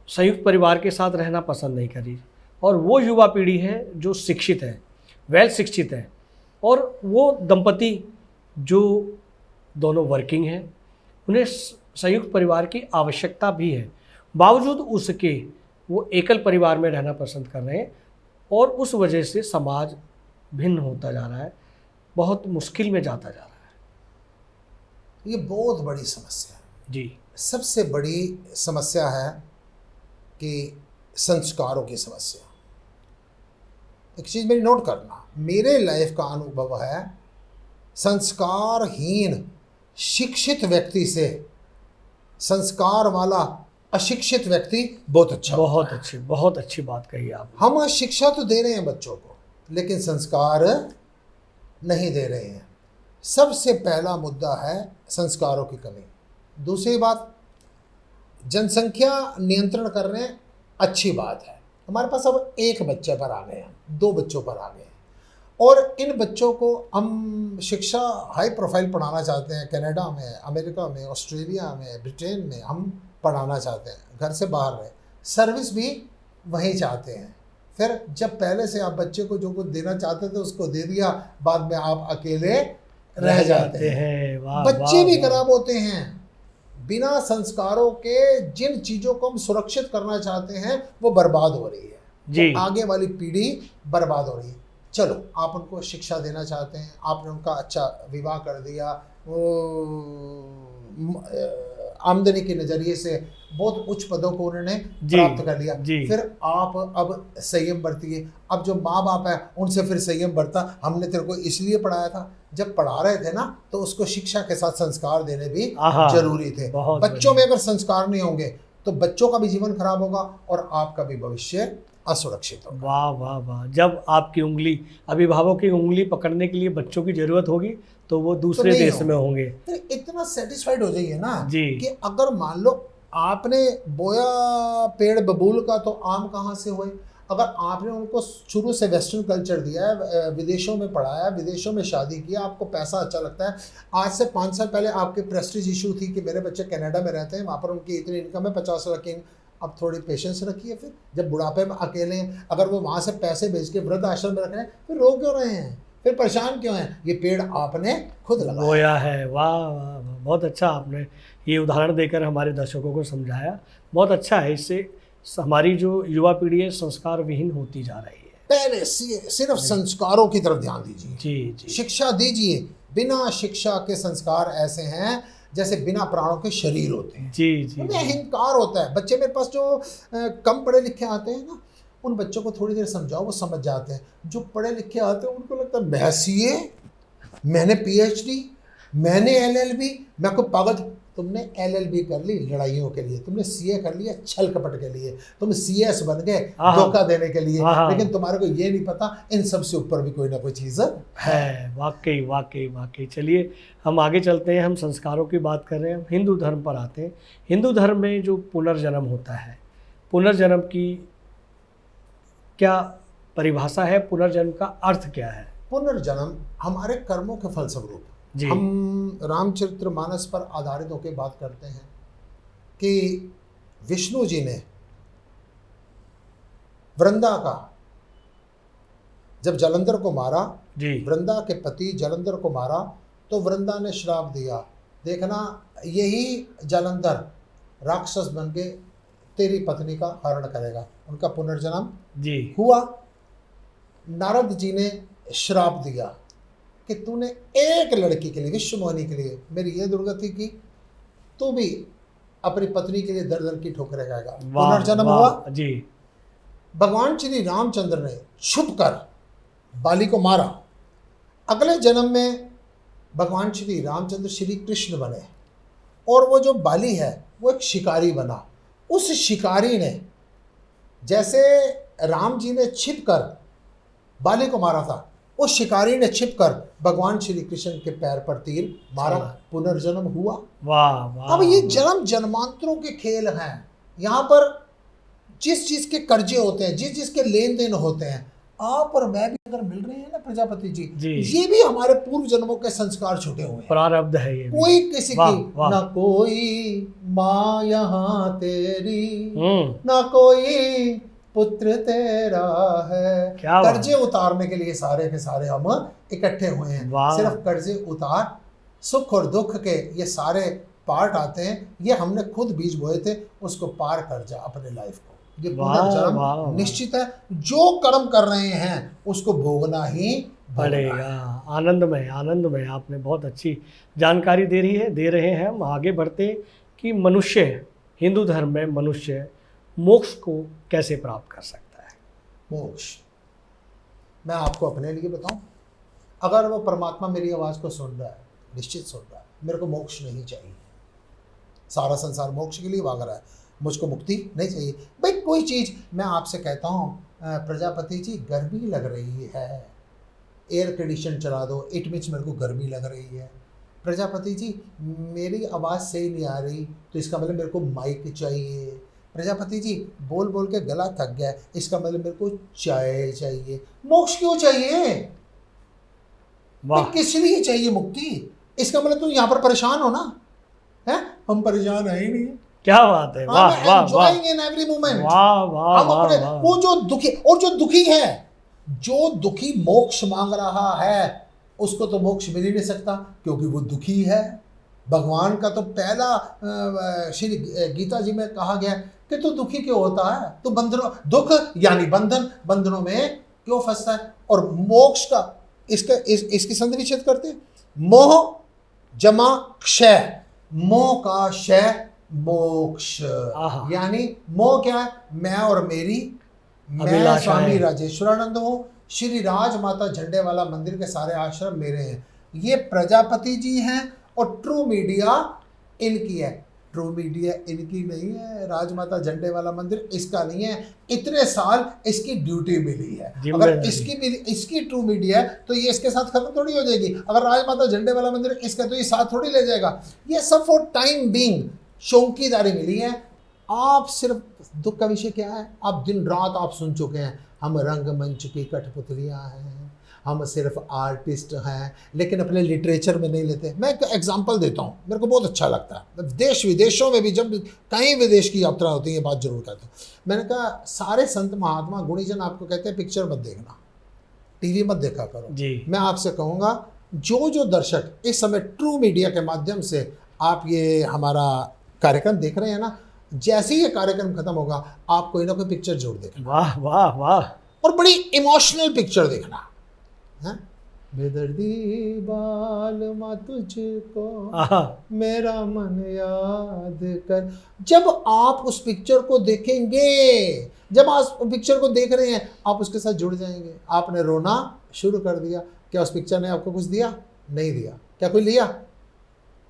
संयुक्त परिवार के साथ रहना पसंद नहीं करी, और वो युवा पीढ़ी है जो शिक्षित है, वेल शिक्षित है, और वो दंपति जो दोनों वर्किंग हैं, उन्हें संयुक्त परिवार की आवश्यकता भी है, बावजूद उसके वो एकल परिवार में रहना पसंद कर रहे हैं, और उस वजह से समाज भिन्न होता जा रहा है, बहुत मुश्किल में जाता जा रहा है। ये बहुत बड़ी समस्या है जी। सबसे बड़ी समस्या है कि संस्कारों की समस्या। एक चीज़ मेरी नोट करना, मेरे लाइफ का अनुभव है, संस्कारहीन शिक्षित व्यक्ति से संस्कार वाला अशिक्षित व्यक्ति बहुत अच्छा होता है। बहुत अच्छी बात कही आप। हम शिक्षा तो दे रहे हैं बच्चों को, लेकिन संस्कार नहीं दे रहे हैं। सबसे पहला मुद्दा है संस्कारों की कमी। दूसरी बात, जनसंख्या नियंत्रण कर रहे हैं, अच्छी बात है। हमारे पास अब एक बच्चे पर आ गए हैं, 2 बच्चों पर आ गए हैं, और इन बच्चों को हम शिक्षा हाई प्रोफाइल पढ़ाना चाहते हैं। कनाडा में, अमेरिका में, ऑस्ट्रेलिया में, ब्रिटेन में हम पढ़ाना चाहते हैं, घर से बाहर रहे, सर्विस भी वहीं चाहते हैं। फिर जब पहले से आप बच्चे को जो कुछ देना चाहते थे उसको दे दिया, बाद में आप अकेले रह जाते हैं। बच्चे भी खराब होते हैं। बिना संस्कारों के जिन चीज़ों को हम सुरक्षित करना चाहते हैं वो बर्बाद हो रही है जी। तो आगे वाली पीढ़ी बर्बाद हो रही है। चलो, आप उनको शिक्षा देना चाहते हैं, आपने उनका अच्छा विवाह कर दिया, आमदनी के नज़रिए से बहुत उच्च पदों को उन्होंने प्राप्त कर लिया, फिर आप अब संयम बरतिए। अब जो माँ बाप है उनसे फिर संयम बरता, हमने तेरे को इसलिए पढ़ाया था, जब पढ़ा रहे थे ना तो उसको शिक्षा के साथ संस्कार देने भी जरूरी थे। बच्चों में अगर संस्कार नहीं होंगे तो बच्चों का भी जीवन खराब होगा और आपका भी भविष्य असुरक्षित होगा। वाह वाह वाह। जब आपकी उंगली, अभिभावक की उंगली पकड़ने के लिए बच्चों की जरूरत होगी तो वो दूसरे देश में होंगे। तो इतना सेटिस्फाइड हो जाइए ना जी कि अगर मान लो आपने बोया पेड़ बबूल का तो आम कहाँ से हुए। अगर आपने उनको शुरू से वेस्टर्न कल्चर दिया है, विदेशों में पढ़ाया, विदेशों में शादी किया, आपको पैसा अच्छा लगता है। आज से 5 साल पहले आपके प्रेस्टीज इशू थी कि मेरे बच्चे कनाडा में रहते हैं, वहाँ पर उनकी इतनी इनकम है 50 लाख की। अब थोड़ी पेशेंस रखिए, फिर जब बुढ़ापे में अकेले हैं, अगर वो वहाँ से पैसे भेज के वृद्ध आश्रम में रख रहे हैं, फिर रो क्यों रहे हैं, फिर परेशान क्यों हैं? ये पेड़ आपने खुद लगाया है। वाह वाह, बहुत अच्छा आपने ये उदाहरण देकर हमारे दर्शकों को समझाया। बहुत अच्छा है, इससे हमारी जो युवा पीढ़ी है संस्कार विहीन होती जा रही है। पहले सिर्फ संस्कारों की तरफ ध्यान दीजिए। जी। शिक्षा दीजिए। बिना शिक्षा के संस्कार ऐसे हैं जैसे बिना प्राणों के शरीर होते हैं। जी। उनमें अहंकार होता है। बच्चे मेरे पास जो कम पढ़े लिखे आते हैं ना, उन बच्चों को थोड़ी देर समझाओ वो समझ जाते हैं। जो पढ़े लिखे आते हैं उनको लगता है मैं सीए, मैंने PhD, मैंने LLB, मैं कोई पागल। तुमने LLB कर ली लड़ाइयों के लिए, तुमने CA कर लिया छल कपट के लिए, तुम CS बन गए धोखा देने के लिए, लेकिन तुम्हारे को ये नहीं पता इन सब से ऊपर भी कोई ना कोई चीज़ है। वाकई। चलिए हम आगे चलते हैं। हम संस्कारों की बात कर रहे हैं, हम हिंदू धर्म पर आते हैं। हिंदू धर्म में जो पुनर्जन्म होता है, पुनर्जन्म की क्या परिभाषा है? पुनर्जन्म का अर्थ क्या है? पुनर्जन्म हमारे कर्मों के फलस्वरूप। हम रामचरितमानस पर आधारित होकर बात करते हैं कि विष्णु जी ने वृंदा का जब जलंधर को मारा, वृंदा के पति जलंधर को मारा, तो वृंदा ने श्राप दिया, देखना यही जलंधर राक्षस बन के तेरी पत्नी का हरण करेगा। उनका पुनर्जन्म हुआ। नारद जी ने श्राप दिया कि तूने एक लड़की के लिए, विश्वमोहिनी के लिए मेरी ये दुर्गति की, तू भी अपनी पत्नी के लिए दर दर की ठोकरें खाएगा। पुनर्जन्म हुआ जी। भगवान श्री रामचंद्र ने छुप कर बाली को मारा। अगले जन्म में भगवान श्री रामचंद्र श्री कृष्ण बने और वो जो बाली है वो एक शिकारी बना। उस शिकारी ने, जैसे राम जी ने छिप कर बाली को मारा था, उस शिकारी ने छिपकर भगवान श्री कृष्ण के पैर पर तीर मारा, चला। पुनर्जन्म हुआ। वाह वाह। अब ये वाह। जन्म जन्मांतरों के खेल हैं। यहाँ पर जिस चीज के कर्जे होते हैं, जिस के लेन देन होते हैं, आप और मैं भी अगर मिल रहे हैं ना प्रजापति जी, जी। ये भी हमारे पूर्व जन्मों के संस्कार छुटे हुए हैं। प्रारब्ध है ये भी। कोई किसी वाह, की वाह। ना कोई माँ यहाँ तेरी, हम्म। ना कोई पुत्र तेरा है। क्या बात। कर्जे उतारने के लिए सारे के सारे हम इकट्ठे हुए हैं। वाह। सिर्फ कर्जे उतार, सुख और दुख के ये सारे पार्ट आते हैं, ये हमने खुद बीज बोए थे, उसको पार कर जा अपने लाइफ को। ये वाह, पुनर्जन्म वाह, वाह। निश्चित है। जो कर्म कर रहे हैं उसको भोगना ही पड़ेगा। आनंदमय आनंदमय, आपने बहुत अच्छी जानकारी दे रहे हैं। हम आगे बढ़ते कि मनुष्य, हिंदू धर्म में मनुष्य मोक्ष को कैसे प्राप्त कर सकता है। मोक्ष, मैं आपको अपने लिए बताऊं, अगर वो परमात्मा मेरी आवाज़ को सुन रहा है, निश्चित सुन रहा है, मेरे को मोक्ष नहीं चाहिए। सारा संसार मोक्ष के लिए भाग रहा है, मुझको मुक्ति नहीं चाहिए। भाई कोई चीज़ मैं आपसे कहता हूँ, प्रजापति जी गर्मी लग रही है, एयर कंडीशन चला दो, इट मीन्स मेरे को गर्मी लग रही है। प्रजापति जी मेरी आवाज़ सही नहीं आ रही, तो इसका मतलब मेरे को माइक चाहिए। प्रजापति जी बोल बोल के गला थक गया है, इसका मतलब मेरे को चाय चाहिए। मोक्ष क्यों चाहिए? वाह। किस लिए चाहिए मुक्ति? इसका मतलब तुम यहाँ पर परेशान हो ना, है? हम परेशान है ही नहीं। क्या बात है। वाह वाह वाह। In every moment. वाह वाह हम अपने वाह। वो जो दुखी, और जो दुखी है, जो दुखी मोक्ष मांग रहा है, उसको तो मोक्ष मिल ही नहीं सकता, क्योंकि वो दुखी है। भगवान का तो पहला श्री गीता जी में कहा गया कि तू दुखी क्यों होता है, तू बंधनों, दुख यानी बंधन, बंधनों में क्यों फंसता है। और मोक्ष का इसकी संधि विच्छेद करते हैं, मोह जमा क्षय, मोह का क्षय मोक्ष। यानी मोह क्या है? मैं और मेरी, मैं स्वामी राजेश्वरानंद हूँ, श्री राजमाता झंडे वाला मंदिर के सारे आश्रम मेरे हैं, ये प्रजापति जी हैं, और ट्रू मीडिया इनकी है। ट्रू मीडिया इनकी नहीं है, राजमाता झंडे वाला मंदिर इसका नहीं है। इतने साल इसकी ड्यूटी मिली है, अगर इसकी ट्रू मीडिया है तो ये इसके साथ खत्म थोड़ी हो जाएगी। अगर राजमाता झंडे वाला मंदिर इसका, तो ये साथ थोड़ी ले जाएगा। ये सब फॉर टाइम बीइंग शौकीदारी मिली है। आप सिर्फ दुख का विषय क्या है? आप दिन रात आप सुन चुके हैं, हम रंगमंच की कठपुतलियाँ हैं, हम सिर्फ आर्टिस्ट हैं, लेकिन अपने लिटरेचर में नहीं लेते। मैं एक एग्जांपल देता हूँ, मेरे को बहुत अच्छा लगता है। देश विदेशों में भी जब कहीं विदेश की यात्रा होती है, ये बात जरूर कहते हैं। मैंने कहा सारे संत महात्मा गुणीजन आपको कहते हैं पिक्चर मत देखना, टीवी मत देखा करो जी। मैं आपसे कहूँगा, जो दर्शक इस समय ट्रू मीडिया के माध्यम से आप ये हमारा कार्यक्रम देख रहे हैं ना, जैसे ही ये कार्यक्रम खत्म होगा, आप कोई ना कोई पिक्चर जरूर देखना। वाह वाह वाह। और बड़ी इमोशनल पिक्चर देखना है। बेदर्दी बालमा तुझको मेरा मन याद कर। जब आप उस पिक्चर को देखेंगे, जब आप उस पिक्चर को देख रहे हैं, आप उसके साथ जुड़ जाएंगे। आपने रोना शुरू कर दिया, क्या उस पिक्चर ने आपको कुछ दिया? नहीं दिया। क्या कोई लिया?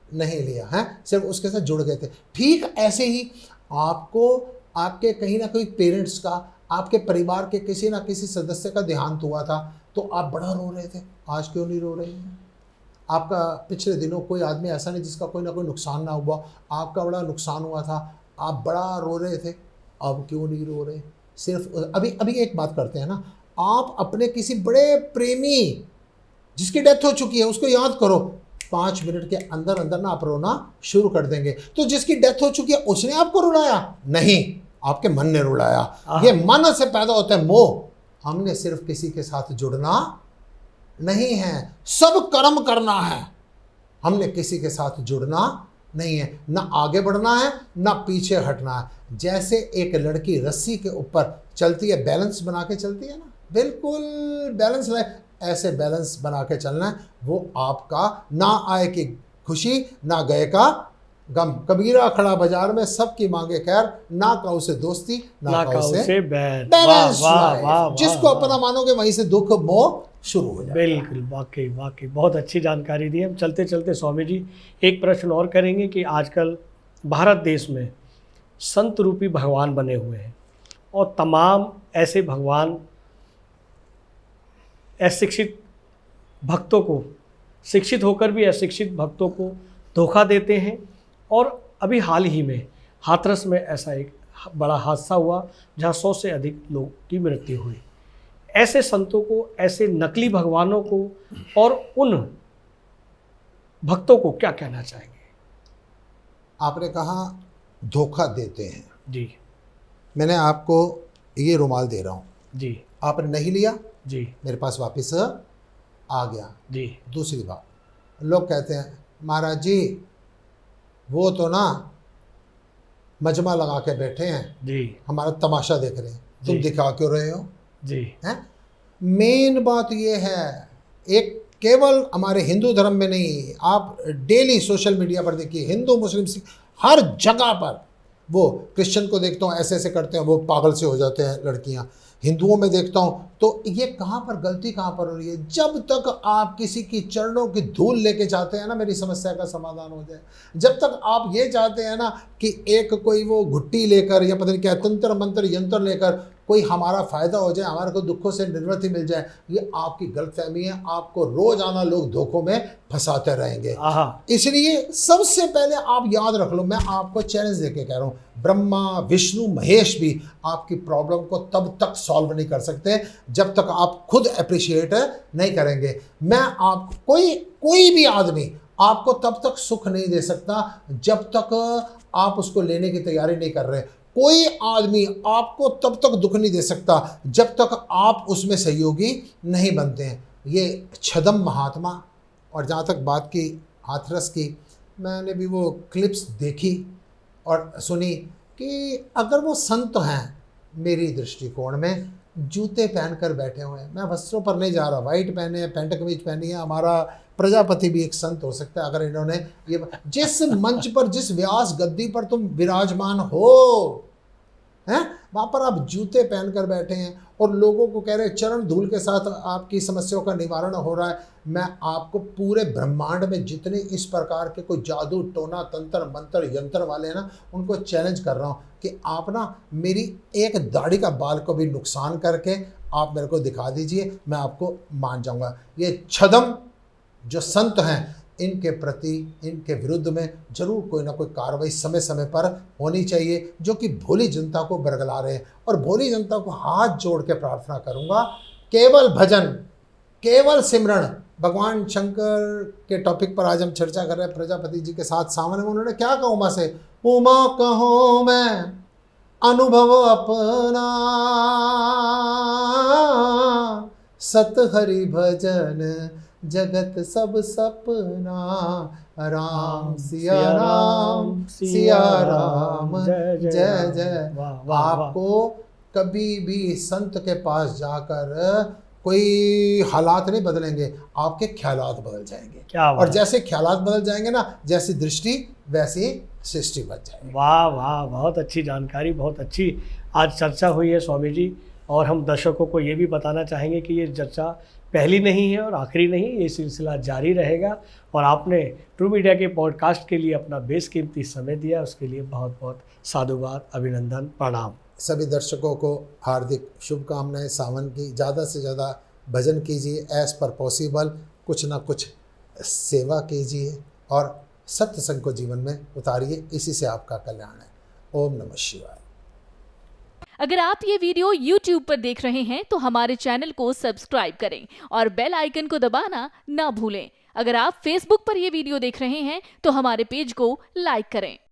नहीं लिया है, सिर्फ उसके साथ जुड़ गए थे। ठीक ऐसे ही आपको आपके कहीं ना कहीं पेरेंट्स का, आपके परिवार के किसी ना किसी सदस्य का देहांत हुआ था, तो आप बड़ा रो रहे थे। आज क्यों नहीं रो रहे हैं? आपका पिछले दिनों कोई आदमी ऐसा नहीं जिसका कोई ना कोई नुकसान ना हुआ, आपका बड़ा नुकसान हुआ था, आप बड़ा रो रहे थे, अब क्यों नहीं रो रहे? सिर्फ अभी एक बात करते हैं ना, आप अपने किसी बड़े प्रेमी जिसकी डेथ हो चुकी है उसको याद करो, 5 मिनट के अंदर अंदर ना आप रोना शुरू कर देंगे। तो जिसकी डेथ हो चुकी है उसने आपको रुलाया? नहीं, आपके मन ने रुलाया। ये मन से पैदा होता है मोह। हमने सिर्फ किसी के साथ जुड़ना नहीं है, सब कर्म करना है। हमने किसी के साथ जुड़ना नहीं है, ना आगे बढ़ना है ना पीछे हटना है। जैसे एक लड़की रस्सी के ऊपर चलती है, बैलेंस बना के चलती है ना, बिल्कुल बैलेंस ऐसे बैलेंस बना के चलना है। वो आपका ना आए की खुशी ना गए का गम। कबीरा खड़ा बाजार में सबकी मांगे खैर, ना काऊ से दोस्ती ना काऊ से बैलेंस। जिसको अपना मानोगे वहीं से दुख मोह शुरू हो जाएगा। बिल्कुल, वाकई वाकई बहुत अच्छी जानकारी दी। हम चलते चलते स्वामी जी एक प्रश्न और करेंगे कि आजकल भारत देश में संत रूपी भगवान बने हुए हैं, और तमाम ऐसे भगवान अशिक्षित भक्तों को, शिक्षित होकर भी अशिक्षित भक्तों को धोखा देते हैं। और अभी हाल ही में हाथरस में ऐसा एक बड़ा हादसा हुआ जहाँ 100 से अधिक लोगों की मृत्यु हुई। ऐसे संतों को, ऐसे नकली भगवानों को और उन भक्तों को क्या कहना चाहेंगे? आपने कहा धोखा देते हैं। जी मैंने आपको ये रुमाल दे रहा हूँ, जी आपने नहीं लिया, जी मेरे पास वापस आ गया। जी दूसरी बात, लोग कहते हैं महाराज जी वो तो ना मजमा लगा के बैठे हैं, जी हमारा तमाशा देख रहे हैं, तुम जी। दिखा क्यों रहे हो? जी हैं? मेन बात ये है, एक केवल हमारे हिंदू धर्म में नहीं, आप डेली सोशल मीडिया पर देखिए, हिंदू मुस्लिम सिख हर जगह पर, वो क्रिश्चियन को देखता हूँ ऐसे ऐसे करते हैं, वो पागल से हो जाते हैं लड़कियाँ, हिंदुओं में देखता हूँ, तो ये कहाँ पर गलती कहाँ पर हो रही है? जब तक आप किसी की चरणों की धूल लेके जाते हैं ना, मेरी समस्या का समाधान हो जाए, जब तक आप ये चाहते हैं ना कि एक कोई वो घुट्टी लेकर या पता नहीं क्या तंत्र मंत्र यंत्र लेकर कोई हमारा फ़ायदा हो जाए, हमारे को दुखों से निवृत्ति मिल जाए, ये आपकी गलतफहमी है। आपको रोज़ाना लोग धोखों में फंसाते रहेंगे। इसलिए सबसे पहले आप याद रख लो, मैं आपको चैलेंज देके कह रहा हूँ, ब्रह्मा विष्णु महेश भी आपकी प्रॉब्लम को तब तक सॉल्व नहीं कर सकते जब तक आप खुद अप्रिशिएट नहीं करेंगे। मैं आप कोई भी आदमी आपको तब तक सुख नहीं दे सकता जब तक आप उसको लेने की तैयारी नहीं कर रहे। कोई आदमी आपको तब तक दुख नहीं दे सकता जब तक आप उसमें सहयोगी नहीं बनते हैं। ये छदम महात्मा। और जहाँ तक बात की हाथरस की, मैंने भी वो क्लिप्स देखी और सुनी कि अगर वो संत हैं, मेरी दृष्टिकोण में जूते पहनकर बैठे हुए हैं, मैं वस्त्रों पर नहीं जा रहा, वाइट पहने हैं, पैंट कमीज पहनी है, हमारा प्रजापति भी एक संत हो सकता है अगर इन्होंने ये, जिस मंच पर, जिस व्यास गद्दी पर तुम विराजमान हो हैं, वहाँ पर आप जूते पहनकर बैठे हैं और लोगों को कह रहे हैं चरण धूल के साथ आपकी समस्याओं का निवारण हो रहा है। मैं आपको पूरे ब्रह्मांड में जितने इस प्रकार के कोई जादू टोना तंत्र मंत्र यंत्र वाले हैं ना, उनको चैलेंज कर रहा हूँ कि आप ना मेरी एक दाढ़ी का बाल को भी नुकसान करके आप मेरे को दिखा दीजिए, मैं आपको मान जाऊँगा। ये छदम जो संत हैं, इनके प्रति, इनके विरुद्ध में जरूर कोई ना कोई कार्रवाई समय समय पर होनी चाहिए, जो कि भोली जनता को बरगला रहे हैं। और भोली जनता को हाथ जोड़ के प्रार्थना करूंगा, केवल भजन, केवल सिमरण। भगवान शंकर के टॉपिक पर आज हम चर्चा कर रहे हैं प्रजापति जी के साथ। सामने में उन्होंने क्या कहा उमा से, उमा कहो मैं अनुभव अपना, सत हरि भजन जगत सब सपना, राम सिया राम सिया राम जय जय जय। आपको कभी भी संत के पास जाकर कोई हालात नहीं बदलेंगे, आपके ख्यालात बदल जाएंगे। क्या और जैसे ख्यालात बदल जाएंगे ना, जैसी दृष्टि वैसी सृष्टि बच जाएगी। वाह वाह, बहुत अच्छी जानकारी, बहुत अच्छी आज चर्चा हुई है स्वामी जी। और हम दर्शकों को ये भी बताना चाहेंगे कि ये चर्चा पहली नहीं है और आखिरी नहीं, ये सिलसिला जारी रहेगा। और आपने ट्रू मीडिया के पॉडकास्ट के लिए अपना बेशकीमती समय दिया, उसके लिए बहुत बहुत साधुवाद, अभिनंदन, प्रणाम। सभी दर्शकों को हार्दिक शुभकामनाएं। सावन की ज़्यादा से ज़्यादा भजन कीजिए, एज पर पॉसिबल कुछ ना कुछ सेवा कीजिए और सत्संग को जीवन में उतारिए, इसी से आपका कल्याण है। ओम नमः शिवाय। अगर आप ये वीडियो YouTube पर देख रहे हैं तो हमारे चैनल को सब्सक्राइब करें और बेल आइकन को दबाना ना भूलें। अगर आप Facebook पर ये वीडियो देख रहे हैं तो हमारे पेज को लाइक करें।